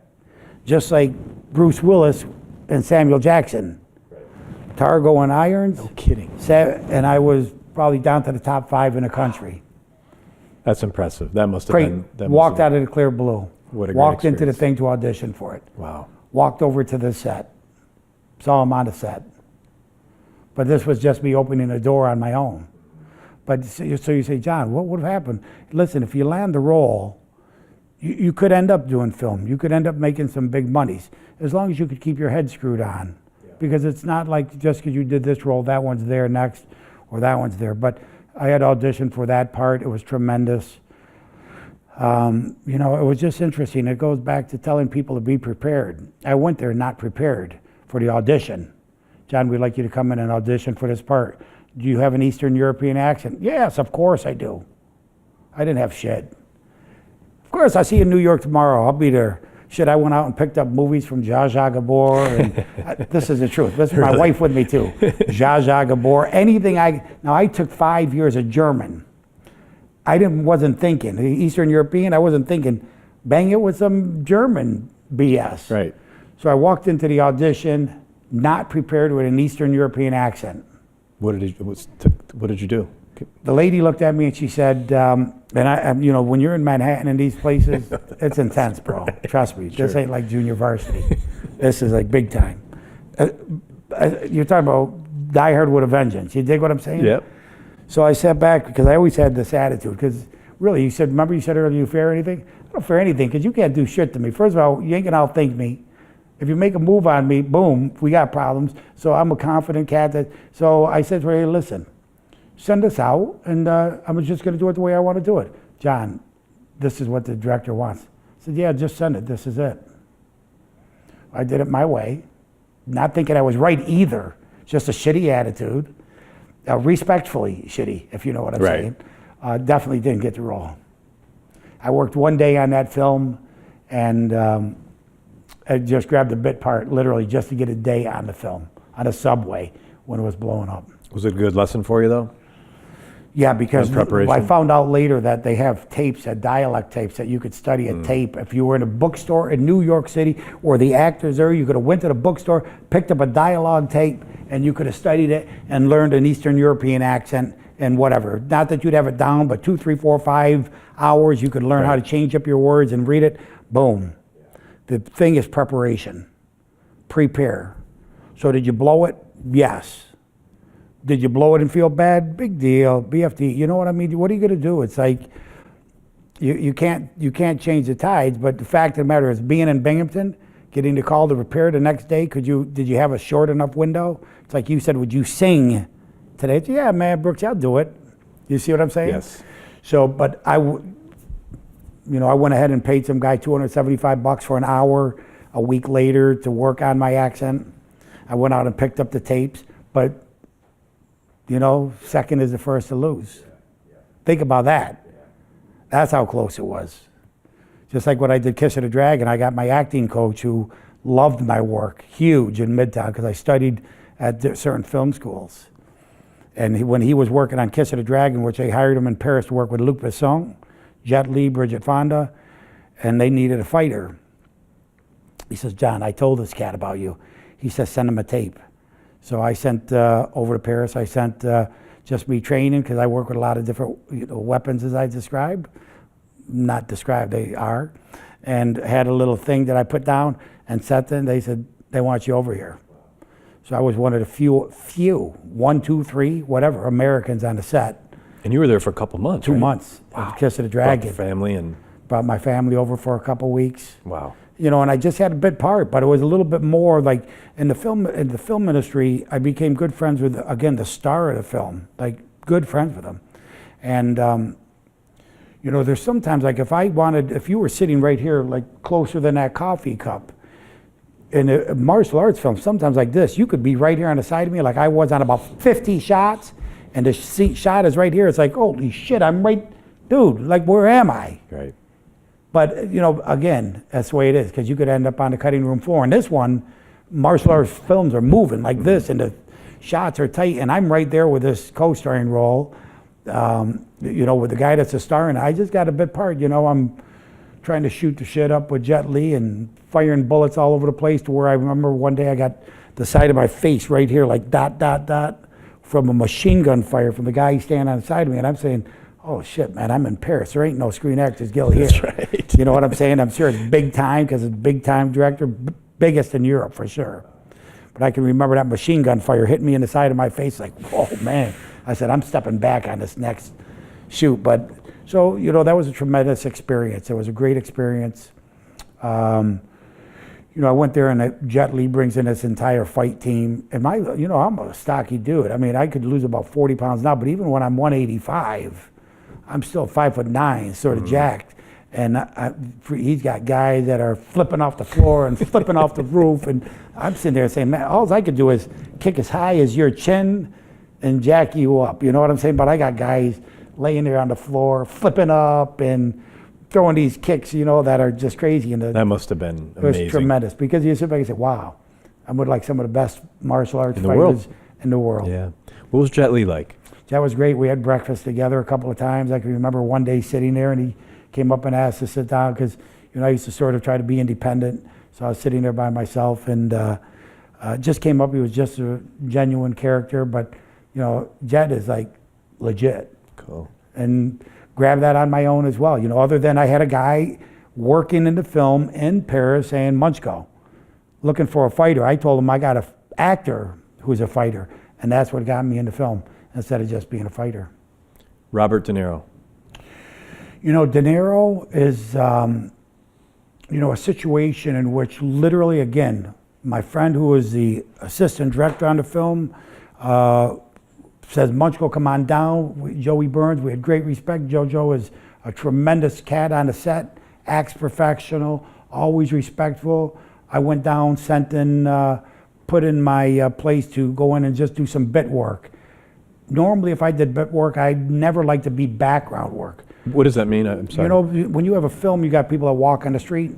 S1: Just like Bruce Willis and Samuel Jackson. Right. Targo and Irons.
S4: No kidding.
S1: And I was probably down to the top 5 in the country.
S4: That's impressive. That must have
S1: Great.
S4: been.
S1: Walked out of the clear blue.
S4: What a great
S1: Walked into the
S4: experience.
S1: thing to audition for it.
S4: Wow.
S1: Walked over to the set. Saw him on the set. But this was just me opening the door on my own. But so you say, John, what would have happened? Listen, if you land the role, you could end up doing film. You could end up making some big monies, as long as you could keep your head screwed on. Because it's not like just because you did this role, that one's there next, or that one's there. But I had auditioned for that part. It was tremendous. You know, it was just interesting. It goes back to telling people to be prepared. I went there not prepared for the audition. John, we'd like you to come in and audition for this part. Do you have an Eastern European accent? Yes, of course I do. I didn't have shit. Of course, I'll see you in New York tomorrow. I'll be there. Shit, I went out and picked up movies from Zsa Zsa Gabor. And this is the truth. This is my wife with me too. Zsa Zsa Gabor. Anything now I took 5 years of German. Wasn't thinking. Eastern European, I wasn't thinking. Bang it with some German BS.
S4: Right.
S1: So I walked into the audition not prepared with an Eastern European accent.
S4: What did you do?
S1: The lady looked at me and she said, and I, you know, when you're in Manhattan and these places, it's intense, bro. Trust me. This ain't like junior varsity. This is like big time. You're talking about Die Hard with a Vengeance. You dig what I'm saying?
S4: Yep.
S1: So I sat back because I always had this attitude. Because really, remember you said earlier, you fear anything? I don't fear anything because you can't do shit to me. First of all, you ain't gonna outthink me. If you make a move on me, boom, we got problems. So I'm a confident cat. So I said to her, hey, listen, send us out, and I'm just going to do it the way I want to do it. John, this is what the director wants. I said, yeah, just send it. This is it. I did it my way, not thinking I was right either. Just a shitty attitude, respectfully shitty, if you know what I'm saying. Definitely didn't get the role. I worked one day on that film, and I just grabbed the bit part, literally, just to get a day on the film, on a subway when it was blowing up.
S4: Was it a good lesson for you, though?
S1: Yeah, because
S4: preparation?
S1: I found out later that they have tapes, dialect tapes, that you could study a tape. If you were in a bookstore in New York City, or the actors there, you could have went to the bookstore, picked up a dialogue tape, and you could have studied it and learned an Eastern European accent and whatever. Not that you'd have it down, but 2, 3, 4, 5 hours, you could learn how to change up your words and read it. Boom. The thing is preparation. Prepare. So did you blow it? Yes. Did you blow it and feel bad? Big deal. BFD. You know what I mean? What are you going to do? It's like you can't change the tides. But the fact of the matter is, being in Binghamton, getting the call to repair the next day, did you have a short enough window? It's like you said, would you sing Today, yeah, man, Brooks, I'll do it. You see what I'm saying?
S4: Yes.
S1: So, but I went ahead and paid some guy $275 for an hour a week later to work on my accent. I went out and picked up the tapes, but second is the first to lose. Think about that. That's how close it was. Just like when I did Kiss of the Dragon, I got my acting coach who loved my work, huge in Midtown, because I studied at certain film schools. And when he was working on Kiss of the Dragon, which they hired him in Paris to work with Luc Besson, Jet Li, Bridget Fonda, and they needed a fighter. He says, John, I told this cat about you. He says, send him a tape. So I sent over to Paris, I sent just me training, because I work with a lot of different weapons as I described. Not described, they are. And had a little thing that I put down and sent them. They said, they want you over here. So I was one of the few, 1, 2, 3, whatever, Americans on the set.
S4: And you were there for a couple months,
S1: 2
S4: right?
S1: months of Kiss of the Dragon.
S4: Brought the family and...
S1: Brought my family over for a couple weeks.
S4: Wow.
S1: And I just had a bit part, but it was a little bit more like in the film industry, I became good friends with, again, the star of the film, like good friends with him. And, there's sometimes, like if you were sitting right here, like closer than that coffee cup, in a martial arts film, sometimes like this, you could be right here on the side of me, like I was on about 50 shots, and the shot is right here. It's like, holy shit, I'm right, dude, like where am I?
S4: Right.
S1: But, again, that's the way it is, because you could end up on the cutting room floor. And this one, martial arts films are moving like this, and the shots are tight, and I'm right there with this co-starring role, with the guy that's a star, and I just got a bit part. I'm trying to shoot the shit up with Jet Li and firing bullets all over the place, to where I remember one day I got the side of my face right here, like dot, dot, dot, from a machine gun fire from the guy standing on the side of me, and I'm saying, oh shit, man, I'm in Paris. There ain't no Screen Actors Guild here.
S4: That's right.
S1: You know what I'm saying? I'm sure it's big time, because it's big time director, biggest in Europe for sure. But I can remember that machine gun fire hitting me in the side of my face, like, whoa, man. I said, I'm stepping back on this next shoot. But so, that was a tremendous experience. It was a great experience. I went there, and Jet Li brings in this entire fight team. And I'm a stocky dude. I mean, I could lose about 40 pounds now, but even when I'm 185, I'm still 5'9", sort of jacked. And he's got guys that are flipping off the floor and flipping off the roof. And I'm sitting there saying, man, all I could do is kick as high as your chin and jack you up. You know what I'm saying? But I got guys laying there on the floor, flipping up and throwing these kicks, that are just crazy. And
S4: that must have been amazing.
S1: It was tremendous, because you sit back and say, wow, I'm with like some of the best martial arts fighters in the world.
S4: Yeah. What was Jet Li like?
S1: That was great. We had breakfast together a couple of times. I can remember one day sitting there, and he came up and asked to sit down, because I used to sort of try to be independent. So I was sitting there by myself, and just came up. He was just a genuine character, but Jet is like legit.
S4: Cool.
S1: And grabbed that on my own as well. Other than I had a guy working in the film in Paris saying, Musco, looking for a fighter. I told him I got an actor who's a fighter, and that's what got me into film, instead of just being a fighter.
S4: Robert De Niro.
S1: De Niro is, a situation in which literally, again, my friend who was the assistant director on the film says, Musco, come on down. Joey Burns, we had great respect. JoJo is a tremendous cat on the set, acts professional, always respectful. I went down, sent in, put in my place to go in and just do some bit work. Normally, if I did bit work, I'd never like to be background work.
S4: What does that mean? I'm sorry.
S1: When you have a film, you got people that walk on the street,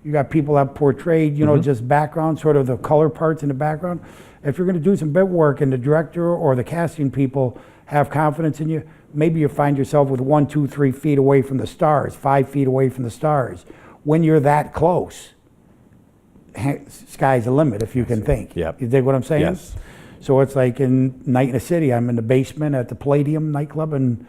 S1: you got people that portrayed, just background, sort of the color parts in the background. If you're going to do some bit work and the director or the casting people have confidence in you, maybe you find yourself with 1, 2, 3 feet away from the stars, 5 feet away from the stars. When you're that close, sky's the limit, if you can think.
S4: Yep.
S1: You dig what I'm saying?
S4: Yes.
S1: So it's like in Night in the City, I'm in the basement at the Palladium nightclub, and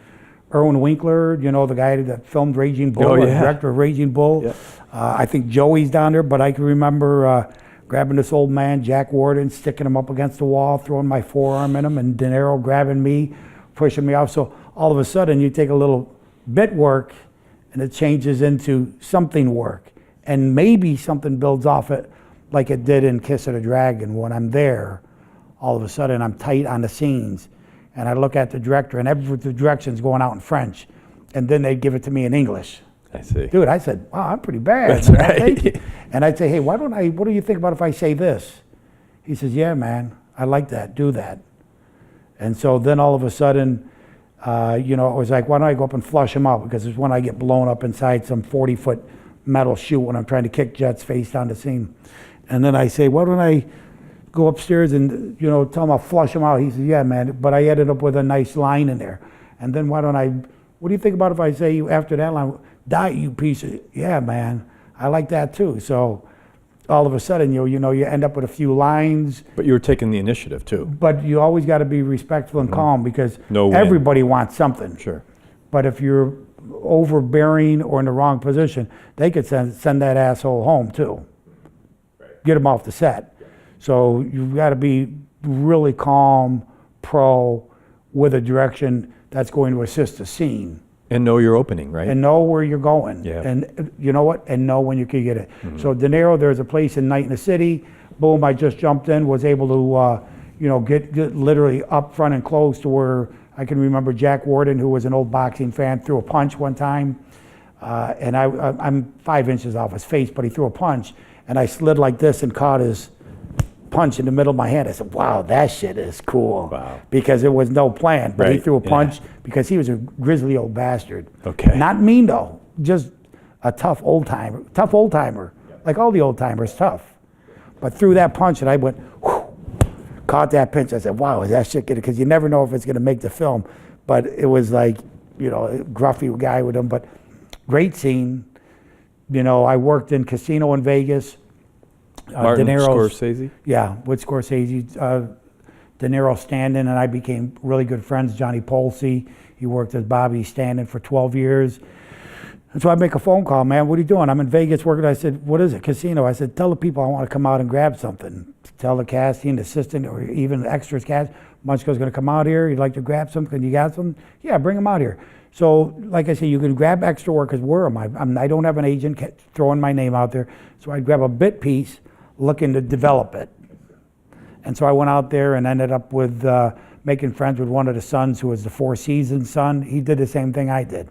S1: Irwin Winkler, the guy that filmed Raging Bull, the director of Raging Bull. Yep. I think Joey's down there, but I can remember grabbing this old man, Jack Warden, sticking him up against the wall, throwing my forearm in him, and De Niro grabbing me, pushing me off. So all of a sudden, you take a little bit work, and it changes into something work. And maybe something builds off it, like it did in Kiss of the Dragon. When I'm there, all of a sudden, I'm tight on the scenes. and I look at the director, and the direction's going out in French, and then they'd give it to me in English.
S4: I see.
S1: Dude, I said, wow, I'm pretty bad.
S4: That's
S1: man.
S4: right.
S1: Thank you. And I'd say, hey, what do you think about if I say this? He says, yeah, man, I like that, do that. And so then all of a sudden, it was like, why don't I go up and flush them out? Because it's when I get blown up inside some 40-foot metal chute when I'm trying to kick jets face down the seam. And then I say, why don't I go upstairs and, tell him I'll flush them out? He says, yeah, man, but I ended up with a nice line in there. And then what do you think about if I say after that line, die, you piece of, yeah, man, I like that too. So all of a sudden, you end up with a few lines.
S4: But you were taking the initiative too.
S1: But you always got to be respectful and calm, because
S4: No
S1: everybody wants something.
S4: Sure.
S1: But if you're overbearing or in the wrong position, they could send that asshole home too. Get him off the set. So you've got to be really calm, with a direction that's going to assist the scene.
S4: And know your opening, right?
S1: And know where you're going.
S4: Yeah.
S1: And you know what? And know when you can get it. So De Niro, there's a place in Night in the City. Boom, I just jumped in, was able to, get literally up front and close to where I can remember Jack Warden, who was an old boxing fan, threw a punch one time. And I'm 5 inches off his face, but he threw a punch. And I slid like this and caught his punch in the middle of my hand. I said, wow, that shit is cool.
S4: Wow.
S1: Because it was no plan. But he
S4: Right,
S1: threw a
S4: yeah.
S1: punch because he was a grizzly old bastard.
S4: Okay.
S1: Not mean though, just a tough old timer. Like all the old timers, tough. But threw that punch and I went, whew, caught that pinch. I said, wow, is that shit gonna, because you never know if it's gonna make the film. But it was like, a gruffy guy with him, but great scene. I worked in Casino in Vegas.
S4: Martin
S1: De Niro's-
S4: Scorsese?
S1: Yeah, with Scorsese. De Niro stand-in and I became really good friends. Johnny Polsey, he worked as Bobby stand-in for 12 years. And so I make a phone call, man, what are you doing? I'm in Vegas working. I said, what is it? Casino. I said, tell the people I want to come out and grab something. Tell the casting assistant or even the extras cast, Musco's going to come out here. You'd like to grab something? You got some? Yeah, bring them out here. So, like I said, you can grab extra work, because where am I? I don't have an agent throwing my name out there. So I'd grab a bit piece, looking to develop it. And so I went out there and ended up with making friends with one of the sons, who was the Four Seasons son. He did the same thing I did.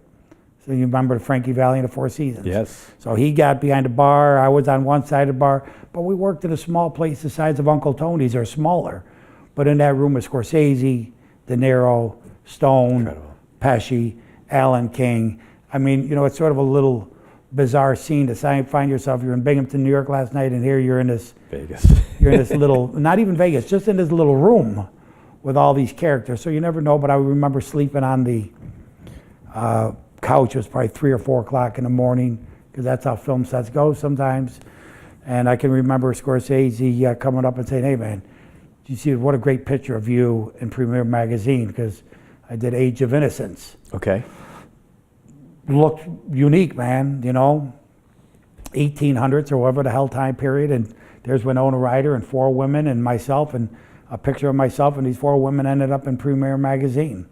S1: So you remember Frankie Valli and the Four Seasons?
S4: Yes.
S1: So he got behind the bar. I was on one side of the bar. But we worked at a small place the size of Uncle Tony's, or smaller. But in that room was Scorsese, De Niro, Stone,
S4: Incredible.
S1: Pesci, Alan King. I mean, it's sort of a little bizarre scene to find yourself. You're in Binghamton, New York last night, and here you're in this
S4: Vegas.
S1: you're in this little, not even Vegas, just in this little room with all these characters. So you never know, but I remember sleeping on the couch. It was probably 3 or 4 o'clock in the morning, because that's how film sets go sometimes. And I can remember Scorsese coming up and saying, hey man, you see what a great picture of you in Premiere Magazine, because I did Age of Innocence.
S4: Okay.
S1: Looked unique, man, 1800s or whatever the hell time period. And there's Winona Ryder and 4 women and myself, and a picture of myself, and these 4 women ended up in Premiere Magazine.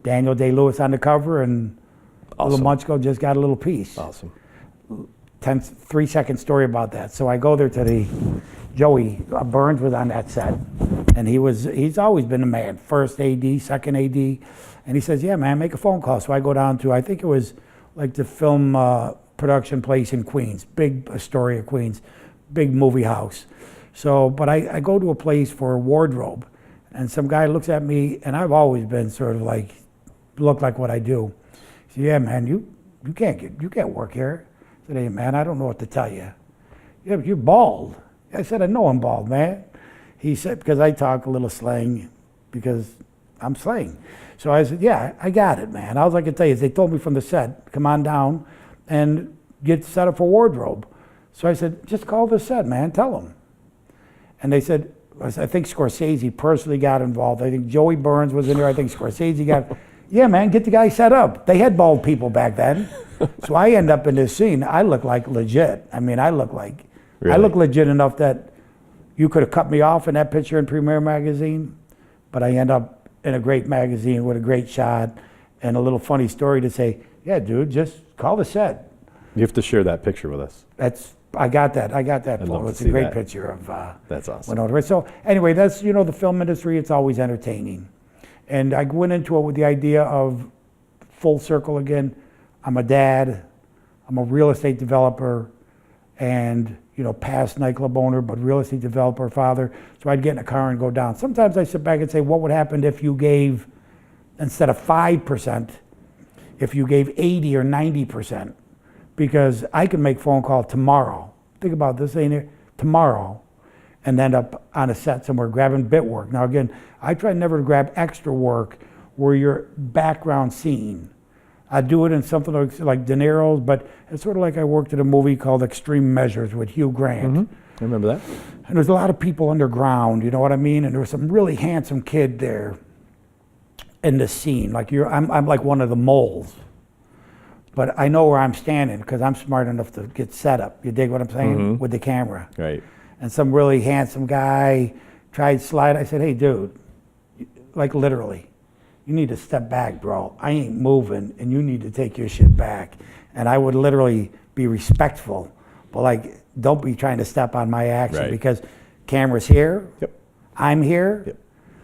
S1: Daniel Day-Lewis on the cover, and
S4: Awesome.
S1: little Munchko just got a little piece.
S4: Awesome.
S1: 3-second story about that. So I go there to Joey Burns was on that set, and he's always been a man, first AD, second AD, and he says, yeah man, make a phone call. So I go down to, I think it was like the film production place in Queens, big Astoria, Queens, big movie house. So, but I go to a place for wardrobe, and some guy looks at me, and I've always been sort of like, look like what I do. He said, yeah man, you can't work here. I said, hey man, I don't know what to tell you. Yeah, but you're bald. I said, I know I'm bald, man. He said, because I talk a little slang, because I'm slang. So I said, yeah, I got it, man. All I can tell you is they told me from the set, come on down and get set up for wardrobe. So I said, just call the set, man, tell them. And they said, I think Scorsese personally got involved. I think Joey Burns was in there. I think Scorsese got, yeah, man, get the guy set up. They had bald people back then. So I end up in this scene. I look like legit. I mean, I look legit enough that you could have cut me off in that picture in Premiere Magazine, but I end up in a great magazine with a great shot and a little funny story to say, yeah, dude, just call the set.
S4: You have to share that picture with us.
S1: I got that
S4: love
S1: photo.
S4: to
S1: It's a
S4: see
S1: great
S4: that.
S1: picture of
S4: That's awesome.
S1: Winona Ryder. So anyway, that's, the film industry, it's always entertaining. And I went into it with the idea of full circle again. I'm a dad, I'm a real estate developer, and past nightclub owner, but real estate developer, father. So I'd get in a car and go down. Sometimes I sit back and say, what would happen if you gave, instead of 5%, if you gave 80 or 90%? Because I can make phone call tomorrow. Think about this, ain't it? Tomorrow, and end up on a set somewhere grabbing bit work. Now again, I try never to grab extra work where you're background scene. I do it in something like De Niro's, but it's sort of like I worked at a movie called Extreme Measures with Hugh Grant.
S4: I remember that.
S1: And there's a lot of people underground, you know what I mean? And there was some really handsome kid there in the scene. Like I'm like one of the moles. But I know where I'm standing because I'm smart enough to get set up. You dig what I'm saying? With the camera.
S4: Right.
S1: And some really handsome guy tried slide. I said, hey, dude, like literally, you need to step back, bro. I ain't moving, and you need to take your shit back. And I would literally be respectful, but like, don't be trying to step on my action.
S4: Right.
S1: Because camera's here.
S4: Yep.
S1: I'm here.
S4: Yep.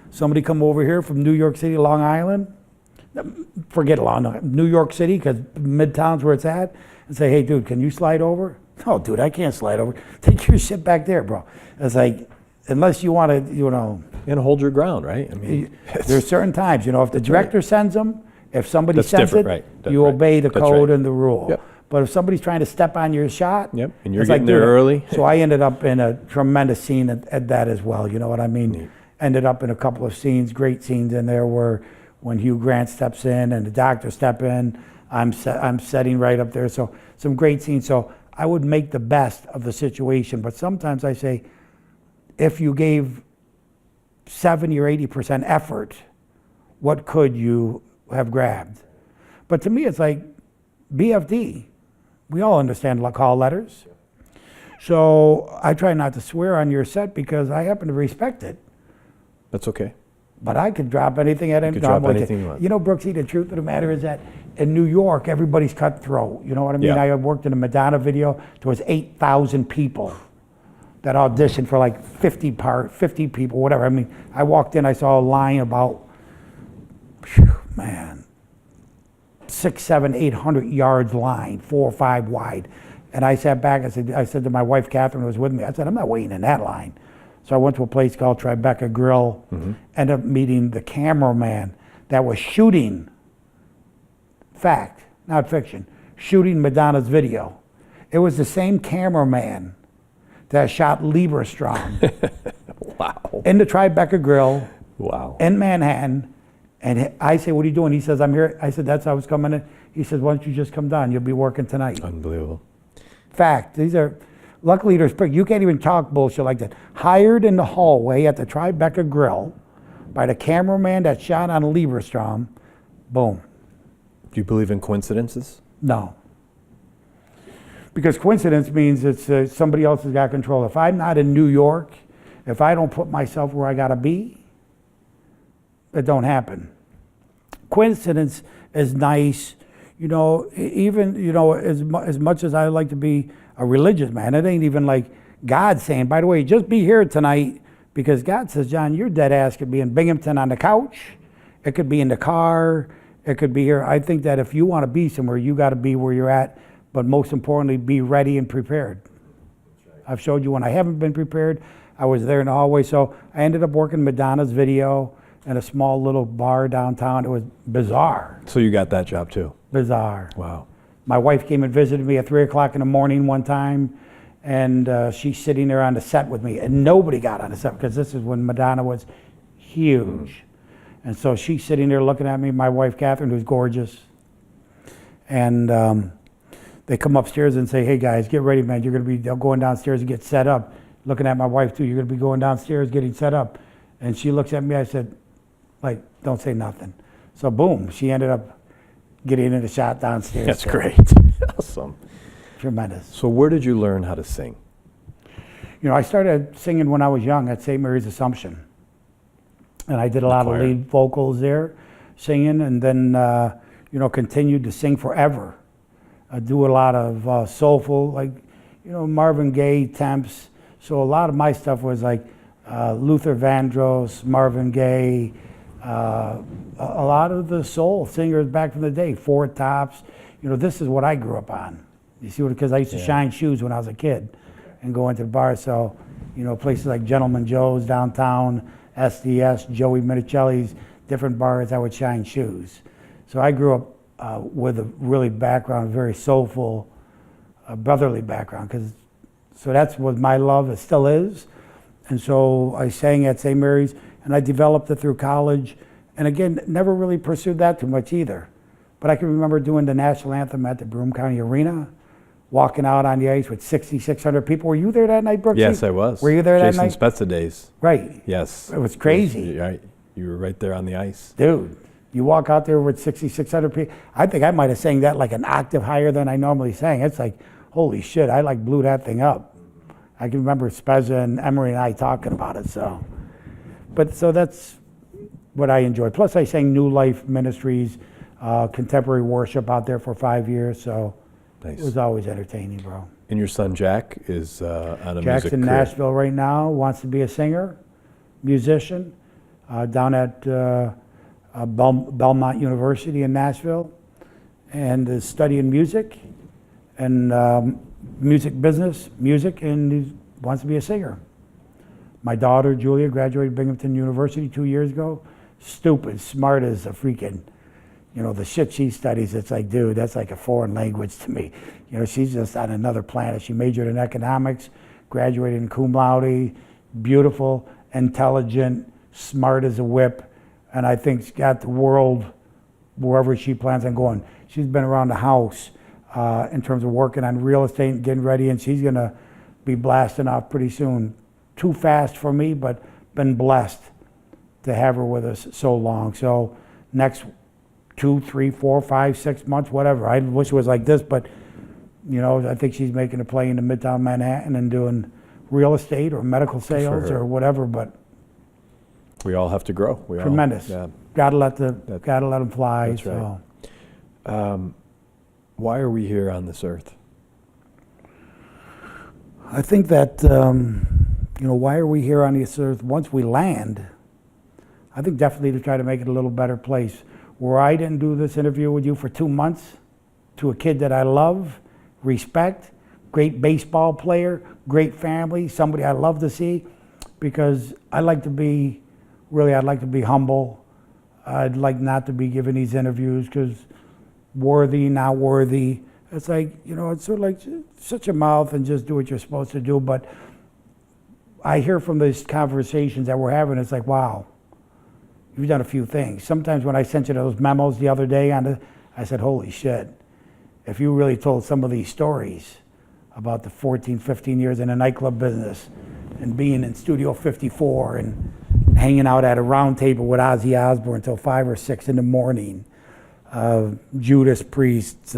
S1: Somebody come over here from New York City, Long Island. Forget New York City, because Midtown's where it's at, and say, hey, dude, can you slide over? No, dude, I can't slide over. Take your shit back there, bro. It's like, unless you want to,
S4: And hold your ground, right? I mean,
S1: there's certain times, if the director sends them, if somebody
S4: That's
S1: sends
S4: different,
S1: it,
S4: right. That's
S1: you
S4: right.
S1: obey the
S4: That's
S1: code
S4: right.
S1: and the rule.
S4: Yep.
S1: But if somebody's trying to step on your shot,
S4: Yep, and you're
S1: it's
S4: getting
S1: like,
S4: there
S1: dude,
S4: early.
S1: So I ended up in a tremendous scene at that as well. You know what I mean?
S4: Neat.
S1: Ended up in a couple of scenes, great scenes in there where when Hugh Grant steps in and the doctor step in, I'm setting right up there. So some great scenes. So I would make the best of the situation. But sometimes I say, if you gave 70 or 80% effort, what could you have grabbed? But to me, it's like BFD. We all understand call letters. So I try not to swear on your set because I happen to respect it.
S4: That's okay.
S1: But I could drop anything at any
S4: could
S1: time.
S4: drop anything you want.
S1: Brooksy, the truth of the matter is that in New York, everybody's cutthroat. You know what I mean?
S4: Yeah.
S1: I worked in a Madonna video. There was 8,000 people that auditioned for like 50 people, whatever. I mean, I walked in, I saw a line about, 600, 700, 800 yards line, 4 or 5 wide. And I sat back, I said to my wife, Catherine, who was with me, I said, I'm not waiting in that line. So I went to a place called Tribeca Grill, ended up meeting the cameraman that was shooting, fact, not fiction, shooting Madonna's video. It was the same cameraman that shot Lieberstrom
S4: Wow.
S1: in the Tribeca Grill
S4: Wow.
S1: in Manhattan. And I say, what are you doing? He says, I'm here. I said, that's how I was coming in. He says, why don't you just come down? You'll be working tonight.
S4: Unbelievable.
S1: Fact, these are, luckily you can't even talk bullshit like that. Hired in the hallway at the Tribeca Grill by the cameraman that shot on Lieberstrom, boom.
S4: Do you believe in coincidences?
S1: No. Because coincidence means it's somebody else has got control. If I'm not in New York, if I don't put myself where I gotta be, it don't happen. Coincidence is nice, even, as much as I like to be a religious man, it ain't even like God saying, by the way, just be here tonight, because God says, John, your dead ass could be in Binghamton on the couch, it could be in the car, it could be here. I think that if you want to be somewhere, you got to be where you're at, but most importantly, be ready and prepared. I've showed you when I haven't been prepared. I was there in the hallway, so I ended up working Madonna's video in a small little bar downtown. It was bizarre.
S4: So you got that job too?
S1: Bizarre.
S4: Wow.
S1: My wife came and visited me at 3 o'clock in the morning one time, and she's sitting there on the set with me, and nobody got on the set because this is when Madonna was huge. And so she's sitting there looking at me, my wife Catherine, who's gorgeous, and they come upstairs and say, hey guys, get ready, man, you're going to be going downstairs to get set up. Looking at my wife too, you're going to be going downstairs getting set up. And she looks at me, I said, don't say nothing. So boom, she ended up getting in the shot downstairs.
S4: That's
S1: so
S4: great. Awesome.
S1: Tremendous.
S4: So where did you learn how to sing?
S1: I started singing when I was young at St. Mary's Assumption. And I did a lot of
S4: choir.
S1: lead vocals there, singing, and then, continued to sing forever. I do a lot of soulful, Marvin Gaye, Temps. So a lot of my stuff was like Luther Vandross, Marvin Gaye, A lot of the soul singers back from the day, Four Tops, this is what I grew up on. You see what, because I used to shine shoes when I was a kid and go into the bars. So, places like Gentleman Joe's downtown, SDS, Joey Minicelli's, different bars, I would shine shoes. So I grew up with a really background, very soulful, brotherly background. So that's what my love, it still is. And so I sang at St. Mary's, and I developed it through college. And again, never really pursued that too much either. But I can remember doing the national anthem at the Broome County Arena, walking out on the ice with 6,600 people. Were you there that night, Brooksy?
S2: Yes, I was.
S1: Were you there that night?
S2: Jason Spezza days.
S1: Right.
S2: Yes.
S1: It was crazy.
S2: You were right there on the ice.
S1: Dude, you walk out there with 6,600 people. I think I might have sang that like an octave higher than I normally sang. It's like, holy shit, I like blew that thing up. I can remember Spezza and Emery and I talking about it, so. So that's what I enjoyed. Plus I sang New Life Ministries, contemporary worship out there for 5 years, so
S2: Nice.
S1: It was always entertaining, bro.
S2: And your son Jack is on a
S1: Jack's
S2: music
S1: in
S2: career.
S1: Nashville right now, wants to be a singer, musician, down at Belmont University in Nashville, and is studying music and music business, and he wants to be a singer. My daughter, Julia, graduated Binghamton University 2 years ago. Stupid, smart as a freaking, the shit she studies, it's like, dude, that's like a foreign language to me. She's just on another planet. She majored in economics, graduated in cum laude, beautiful, intelligent, smart as a whip, and I think she's got the world wherever she plans on going. She's been around the house in terms of working on real estate and getting ready, and she's gonna be blasting off pretty soon. Too fast for me, but been blessed to have her with us so long. So next 2, 3, 4, 5, 6 months, whatever. I wish it was like this, but I think she's making a play into Midtown Manhattan and doing real estate or medical sales or whatever. But
S2: we all have to grow.
S1: Tremendous. Gotta let them fly.
S2: That's right. Why are we here on this earth?
S1: I think that why are we here on this earth? Once we land, I think definitely to try to make it a little better place. Where I didn't do this interview with you for 2 months, to a kid that I love, respect, great baseball player, great family, somebody I love to see, because I'd like to be humble. I'd like not to be giving these interviews because worthy, not worthy. It's like, it's sort of like shut your mouth and just do what you're supposed to do. But I hear from these conversations that we're having, it's like, wow, you've done a few things. Sometimes when I sent you those memos the other day, I said, holy shit, if you really told some of these stories about the 14, 15 years in the nightclub business and being in Studio 54 and hanging out at a round table with Ozzy Osbourne until 5 or 6 in the morning, Judas Priest,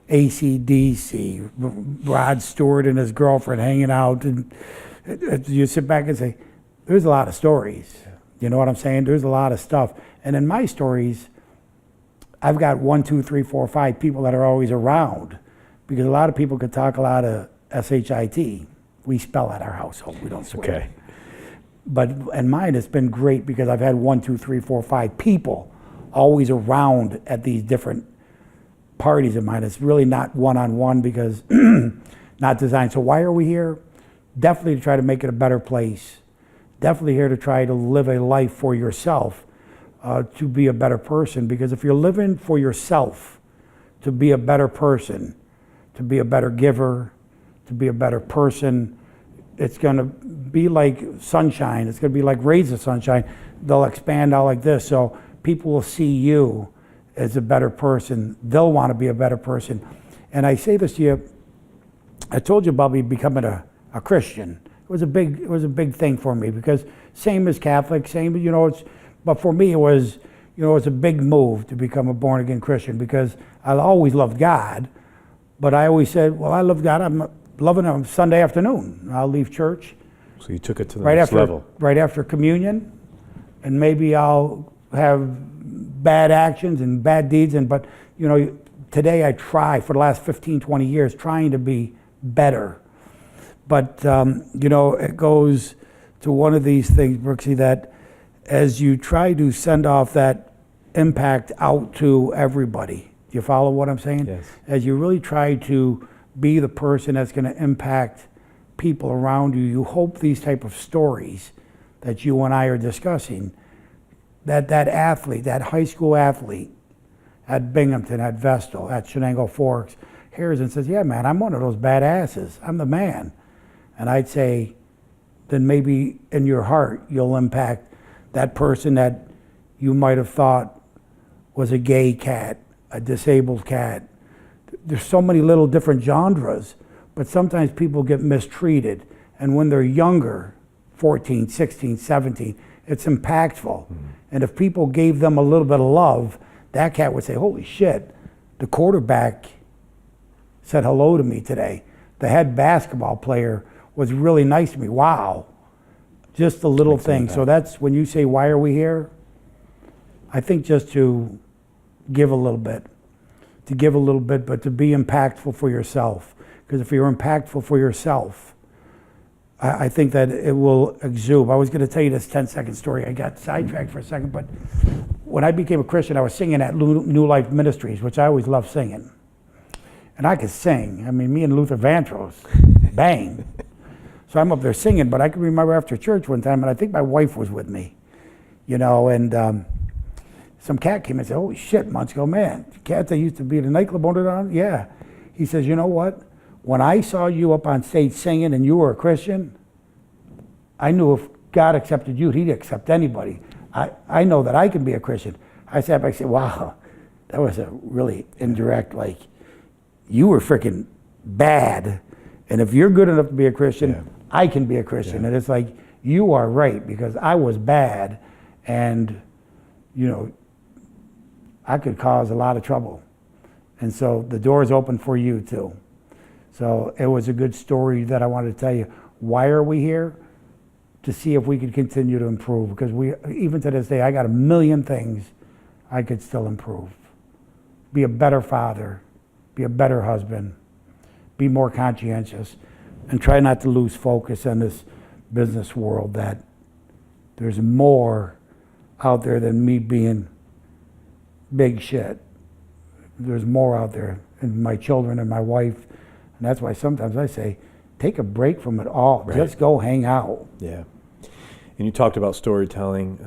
S1: AC/DC, Rod Stewart and his girlfriend hanging out, and you sit back and say, there's a lot of stories. You know what I'm saying? There's a lot of stuff. And in my stories, I've got 1, 2, 3, 4, 5 people that are always around, because a lot of people could talk a lot of SHIT. We spell at our household. We don't swear.
S2: Okay.
S1: But in mine, it's been great because I've had 1, 2, 3, 4, 5 people always around at these different parties of mine. It's really not one-on-one because not designed. So why are we here? Definitely to try to make it a better place. Definitely here to try to live a life for yourself, to be a better person. Because if you're living for yourself, to be a better person, to be a better giver, to be a better person, it's going to be like sunshine. It's going to be like rays of sunshine. They'll expand out like this. So people will see you as a better person. They'll want to be a better person. And I say this to you, I told you about me becoming a Christian. It was a big thing for me, because same as Catholic, but for me it was a big move to become a born again Christian, because I always loved God, but I always said, well, I love God, I'm loving Him Sunday afternoon. I'll leave church.
S2: So you took it to the next level.
S1: Right after communion, and maybe I'll have bad actions and bad deeds, but today I try, for the last 15, 20 years, trying to be better. But, it goes to one of these things, Brooksy, that as you try to send off that impact out to everybody, do you follow what I'm saying?
S4: Yes.
S1: As you really try to be the person that's going to impact people around you, you hope these type of stories that you and I are discussing, that athlete, that high school athlete at Binghamton, at Vestal, at Shenango Forks, hears and says, yeah, man, I'm one of those badasses. I'm the man. And I'd say, then maybe in your heart, you'll impact that person that you might have thought was a gay cat, a disabled cat. There's so many little different genres, but sometimes people get mistreated. And when they're younger, 14, 16, 17, it's impactful. And if people gave them a little bit of love, that cat would say, holy shit, the quarterback said hello to me today. The head basketball player was really nice to me. Wow. Just a little thing. So that's when you say, why are we here? I think just to give a little bit. To give a little bit, but to be impactful for yourself. Because if you're impactful for yourself, I think that it will exude. I was going to tell you this 10-second story. I got sidetracked for a second, but when I became a Christian, I was singing at New Life Ministries, which I always loved singing. And I could sing. I mean, me and Luther Vandross, bang. So I'm up there singing, but I can remember after church one time, and I think my wife was with me, you know, and some cat came and said, holy shit, Musco, man, the cat that used to be at the nightclub owner on? Yeah. He says, you know what? When I saw you up on stage singing and you were a Christian, I knew if God accepted you, he'd accept anybody. I know that I can be a Christian. I sat back and said, wow, that was a really indirect, like, you were freaking bad. And if you're good enough to be a Christian, I can be a Christian. And it's like, you are right, because I was bad. And, you know, I could cause a lot of trouble. And so the door is open for you too. So it was a good story that I wanted to tell you. Why are we here? To see if we could continue to improve, because even to this day, I got a million things I could still improve. Be a better father, be a better husband, be more conscientious, and try not to lose focus on this business world, that there's more out there than me being big shit. There's more out there, and my children and my wife. And that's why sometimes I say, take a break from it all. Right. Just go hang out.
S4: Yeah. And you talked about storytelling.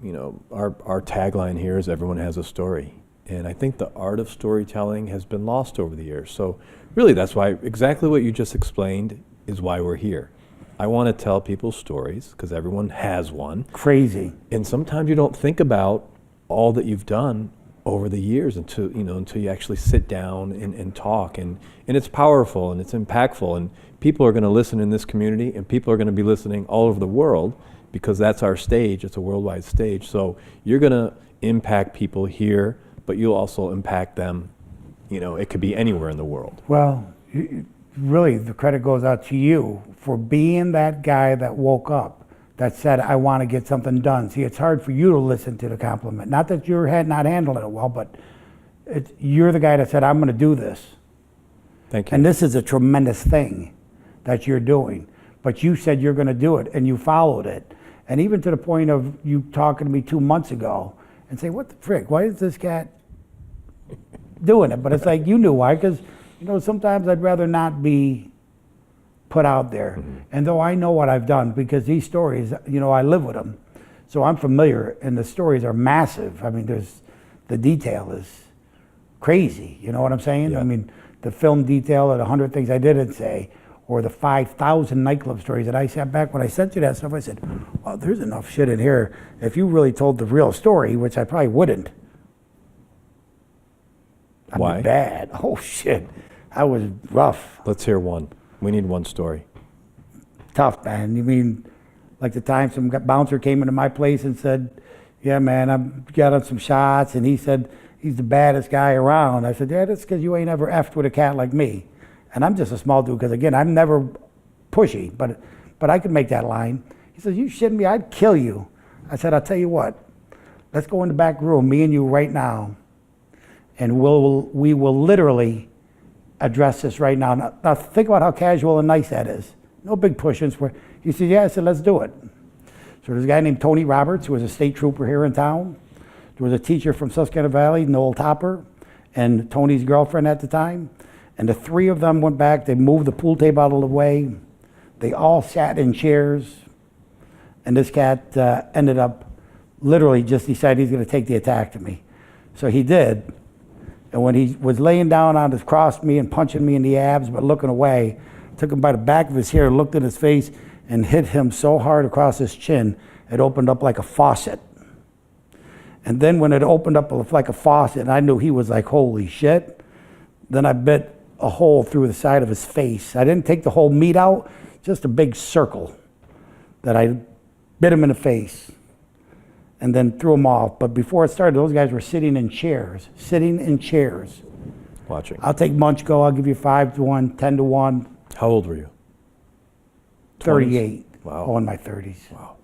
S4: You know, our tagline here is everyone has a story. And I think the art of storytelling has been lost over the years. So really that's why, exactly what you just explained is why we're here. I want to tell people stories because everyone has one.
S1: Crazy.
S4: And sometimes you don't think about all that you've done over the years until you actually sit down and talk, and it's powerful and it's impactful, and people are going to listen in this community, and people are going to be listening all over the world, because that's our stage. It's a worldwide stage. So you're going to impact people here, but you'll also impact them. You know, it could be anywhere in the world.
S1: Well, really, the credit goes out to you for being that guy that woke up, that said, I want to get something done. See, it's hard for you to listen to the compliment. Not that you're not handling it well, but you're the guy that said, I'm going to do this.
S4: Thank you.
S1: And this is a tremendous thing that you're doing. But you said you're going to do it, and you followed it. And even to the point of you talking to me 2 months ago and say, what the frick, why is this cat doing it? But it's like, you knew why, because, you know, sometimes I'd rather not be put out there. Mm-hmm. And though I know what I've done, because these stories, you know, I live with them. So I'm familiar, and the stories are massive. I mean, the detail is crazy, you know what I'm saying? Yeah. I mean, the film detail of the 100 things I didn't say, or the 5,000 nightclub stories that I sat back when I sent you that stuff, I said, well, there's enough shit in here. If you really told the real story, which I probably wouldn't. I'd
S4: Why?
S1: be bad. Oh shit, I was rough.
S4: Let's hear one. We need one story.
S1: Tough, man. You mean, like the time some bouncer came into my place and said, yeah, man, I've got on some shots, and he said, he's the baddest guy around. I said, yeah, that's because you ain't ever effed with a cat like me. And I'm just a small dude, because again, I'm never pushy, but I could make that line. He says, you shitting me, I'd kill you. I said, I'll tell you what, let's go in the back room, me and you right now, and we will literally address this right now. Now think about how casual and nice that is. No big pushings. He said, yeah, I said, let's do it. So there's a guy named Tony Roberts who was a state trooper here in town. There was a teacher from Susquehanna Valley, Noel Topper, and Tony's girlfriend at the time. And the three of them went back. They moved the pool table out of the way. They all sat in chairs. And this cat ended up literally just decided he's going to take the attack to me. So he did. And when he was laying down on his crossed me and punching me in the abs but looking away, took him by the back of his hair, looked in his face, and hit him so hard across his chin, it opened up like a faucet. And then when it opened up like a faucet, and I knew he was like, holy shit, then I bit a hole through the side of his face. I didn't take the whole meat out, just a big circle that I bit him in the face and then threw him off. But before it started, those guys were sitting in chairs.
S4: Watching.
S1: I'll take Munchko, I'll give you 5-1, 10-1.
S4: How old were you?
S1: 38.
S4: 20s? Wow.
S1: Oh, in my 30s.
S4: Wow.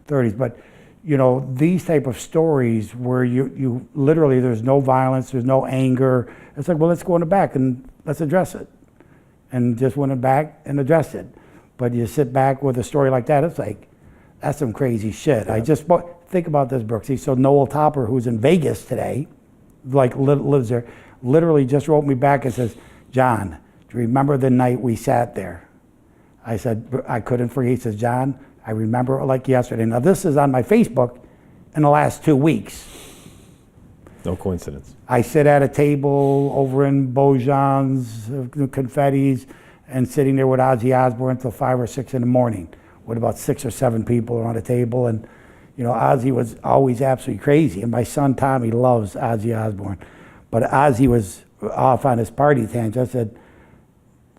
S1: 30s. But, you know, these type of stories where you literally, there's no violence, there's no anger. It's like, well, let's go in the back and let's address it. And just went in back and addressed it. But you sit back with a story like that, it's like, that's some crazy shit. Yeah. Think about this, Brooksy. So Noel Topper, who's in Vegas today, like lives there, literally just wrote me back and says, John, do you remember the night we sat there? I said, I couldn't forget. He says, John, I remember it like yesterday. Now this is on my Facebook in the last 2 weeks.
S4: No coincidence.
S1: I sit at a table over in Beaujean's, Confetti's, and sitting there with Ozzy Osbourne until 5 or 6 in the morning with about 6 or 7 people around the table. And, you know, Ozzy was always absolutely crazy. And my son, Tommy, loves Ozzy Osbourne. But Ozzy was off on his party tangent. I said,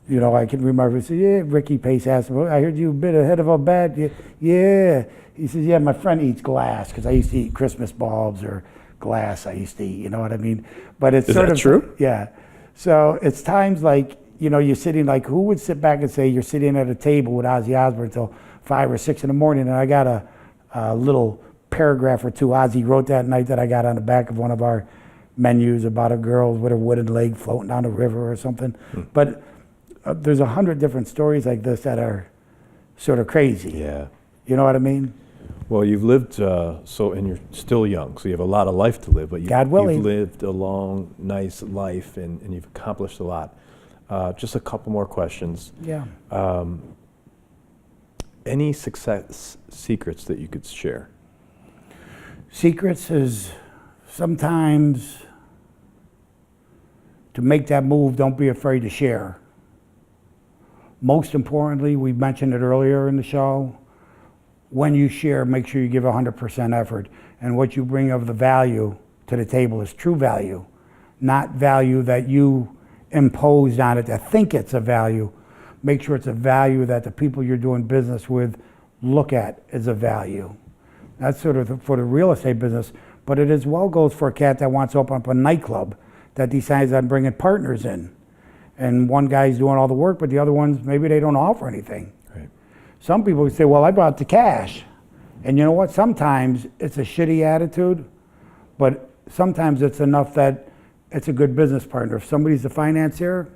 S1: you know, I can remember, he said, yeah, Ricky Pace asked him, I heard you bit ahead of a bed. Yeah. He says, yeah, my friend eats glass, because I used to eat Christmas bulbs or glass I used to eat, you know what I mean? But it's sort of
S4: true?
S1: Yeah. So it's times like, you know, you're sitting like, who would sit back and say you're sitting at a table with Ozzy Osbourne until 5 or 6 in the morning, and I got a little paragraph or two Ozzy wrote that night that I got on the back of one of our menus about a girl with a wooden leg floating down a river or something. But there's 100 different stories like this that are sort of crazy.
S4: Yeah.
S1: You know what I mean?
S4: Well, you've lived, and you're still young, so you have a lot of life to live, but
S1: God willing.
S4: You've lived a long, nice life, and you've accomplished a lot. Just a couple more questions.
S1: Yeah.
S4: Any success secrets that you could share?
S1: Secrets is sometimes to make that move, don't be afraid to share. Most importantly, we mentioned it earlier in the show, when you share, make sure you give 100% effort. And what you bring of the value to the table is true value, not value that you imposed on it that think it's a value. Make sure it's a value that the people you're doing business with look at as a value. That's sort of for the real estate business, but it as well goes for a cat that wants to open up a nightclub that decides on bringing partners in. And one guy's doing all the work, but the other ones, maybe they don't offer anything.
S4: Right.
S1: Some people would say, well, I brought the cash. And you know what? Sometimes it's a shitty attitude, but sometimes it's enough that it's a good business partner. If somebody's the financier,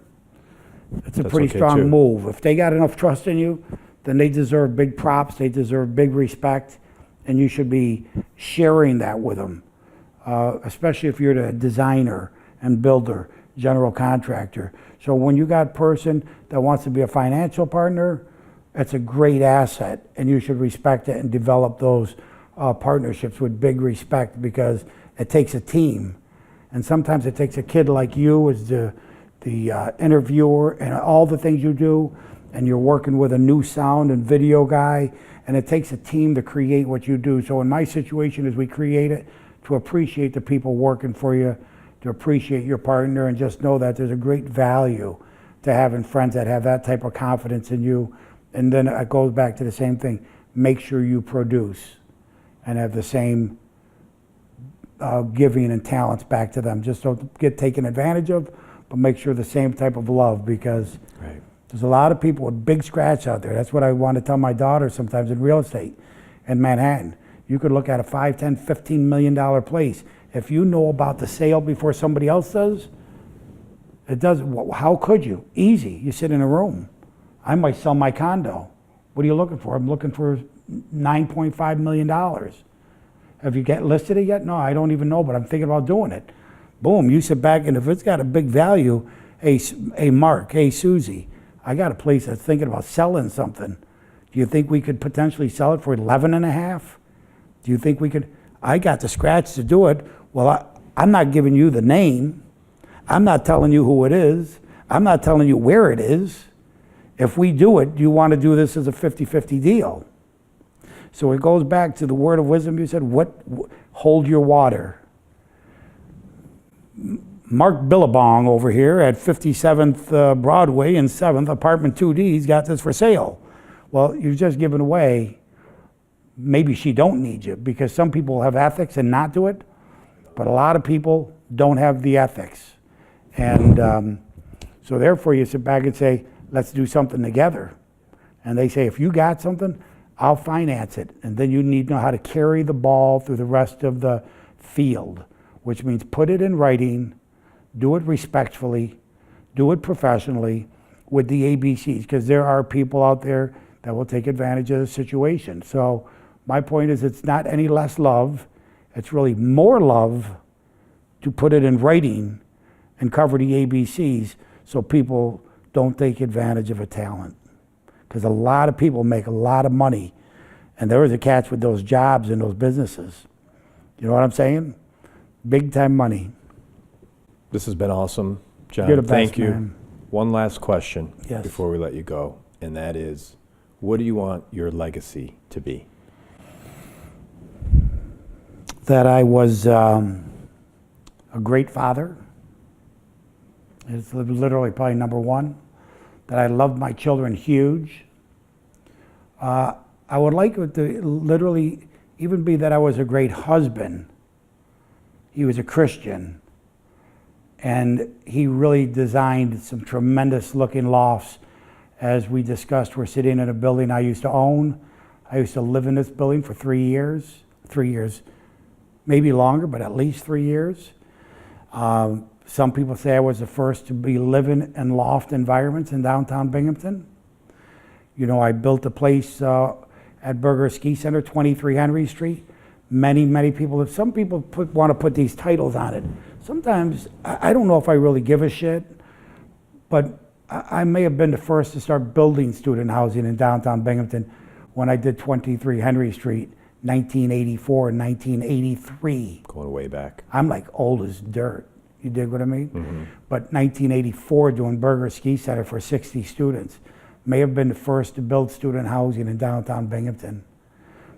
S1: it's a pretty strong move. If they got enough trust in you, then they deserve big props, they deserve big respect, and you should be sharing that with them, especially if you're the designer and builder, general contractor. So when you got a person that wants to be a financial partner, it's a great asset, and you should respect it and develop those partnerships with big respect, because it takes a team. And sometimes it takes a kid like you as the interviewer and all the things you do, and you're working with a new sound and video guy, and it takes a team to create what you do. So in my situation, as we create it, to appreciate the people working for you, to appreciate your partner, and just know that there's a great value to having friends that have that type of confidence in you. And then it goes back to the same thing. Make sure you produce and have the same giving and talents back to them. Just don't get taken advantage of, but make sure the same type of love, because
S4: Right.
S1: there's a lot of people with big scratch out there. That's what I want to tell my daughter sometimes in real estate in Manhattan. You could look at a $5, $10, $15 million place. If you know about the sale before somebody else does, it does. How could you? Easy. You sit in a room. I might sell my condo. What are you looking for? I'm looking for $9.5 million. Have you listed it yet? No, I don't even know, but I'm thinking about doing it. Boom, you sit back, and if it's got a big value, hey Mark, hey Susie, I got a place that's thinking about selling something. Do you think we could potentially sell it for 11 and a half? Do you think we could? I got the scratch to do it. Well, I'm not giving you the name. I'm not telling you who it is. I'm not telling you where it is. If we do it, do you want to do this as a 50-50 deal? So it goes back to the word of wisdom you said, hold your water. Mark Billabong over here at 57th Broadway and 7th, apartment 2D, he's got this for sale. Well, you've just given away, maybe she don't need you, because some people have ethics and not do it, but a lot of people don't have the ethics. And so therefore you sit back and say, let's do something together. And they say, if you got something, I'll finance it. And then you need to know how to carry the ball through the rest of the field, which means put it in writing, do it respectfully, do it professionally with the ABCs, because there are people out there that will take advantage of the situation. So my point is, it's not any less love. It's really more love to put it in writing and cover the ABCs so people don't take advantage of a talent. Because a lot of people make a lot of money, and there is a catch with those jobs and those businesses. You know what I'm saying? Big time money.
S4: This has been awesome, John.
S1: You're the best,
S4: Thank you.
S1: man.
S4: One last question
S1: Yes.
S4: before we let you go, and that is, what do you want your legacy to be?
S1: That I was a great father. It's literally probably number one. That I loved my children huge. I would like it to literally even be that I was a great husband. He was a Christian, and he really designed some tremendous looking lofts. As we discussed, we're sitting in a building I used to own. I used to live in this building for 3 years, maybe longer, but at least 3 years. Some people say I was the first to be living in loft environments in downtown Binghamton. You know, I built a place at Burger Ski Center, 23 Henry Street. Many people, some people want to put these titles on it. Sometimes, I don't know if I really give a shit, but I may have been the first to start building student housing in downtown Binghamton when I did 23 Henry Street, 1984 and 1983.
S4: Going way back.
S1: I'm like old as dirt. You dig what I mean?
S4: Mm-hmm.
S1: But 1984, doing Burger Ski Center for 60 students, may have been the first to build student housing in downtown Binghamton.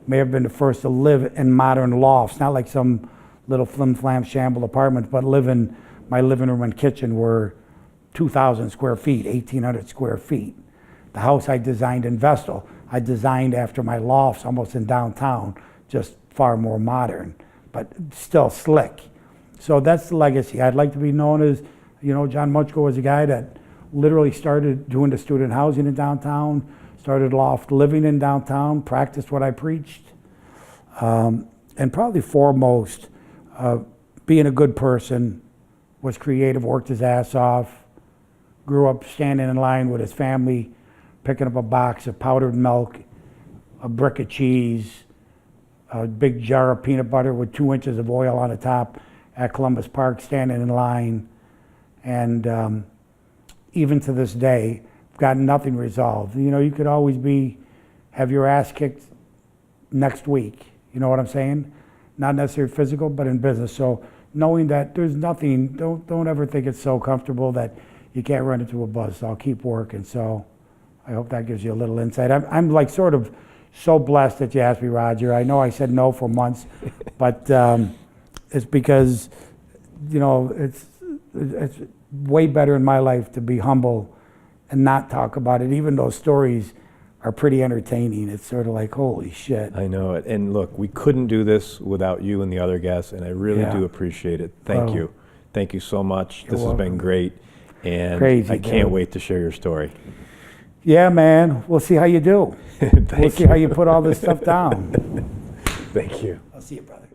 S1: May have been the first to live in modern lofts, not like some little flim-flam shamble apartments, but my living room and kitchen were 2,000 square feet, 1,800 square feet. The house I designed in Vestal, I designed after my lofts almost in downtown, just far more modern, but still slick. So that's the legacy. I'd like to be known as, you know, John Maczko was a guy that literally started doing the student housing in downtown, started loft living in downtown, practiced what I preached, and probably foremost, being a good person, was creative, worked his ass off, grew up standing in line with his family, picking up a box of powdered milk, a brick of cheese, a big jar of peanut butter with 2 inches of oil on the top at Columbus Park, standing in line. And even to this day, got nothing resolved. You know, you could always have your ass kicked next week. You know what I'm saying? Not necessarily physical, but in business. So knowing that there's nothing, don't ever think it's so comfortable that you can't run into a buzz. So I'll keep working. So I hope that gives you a little insight. I'm like sort of so blessed that you asked me, Roger. I know I said no for months, but it's because, you know, it's way better in my life to be humble and not talk about it. Even those stories are pretty entertaining. It's sort of like, holy shit.
S4: I know it. And look, we couldn't do this without you and the other guests, and I really do appreciate it. Thank you. Thank you so much. This has been great. And
S1: Crazy,
S4: I can't
S1: dude.
S4: wait to share your story.
S1: Yeah, man. We'll see how you do. We'll see how you put all this stuff down.
S4: Thank you.
S1: I'll see you, brother.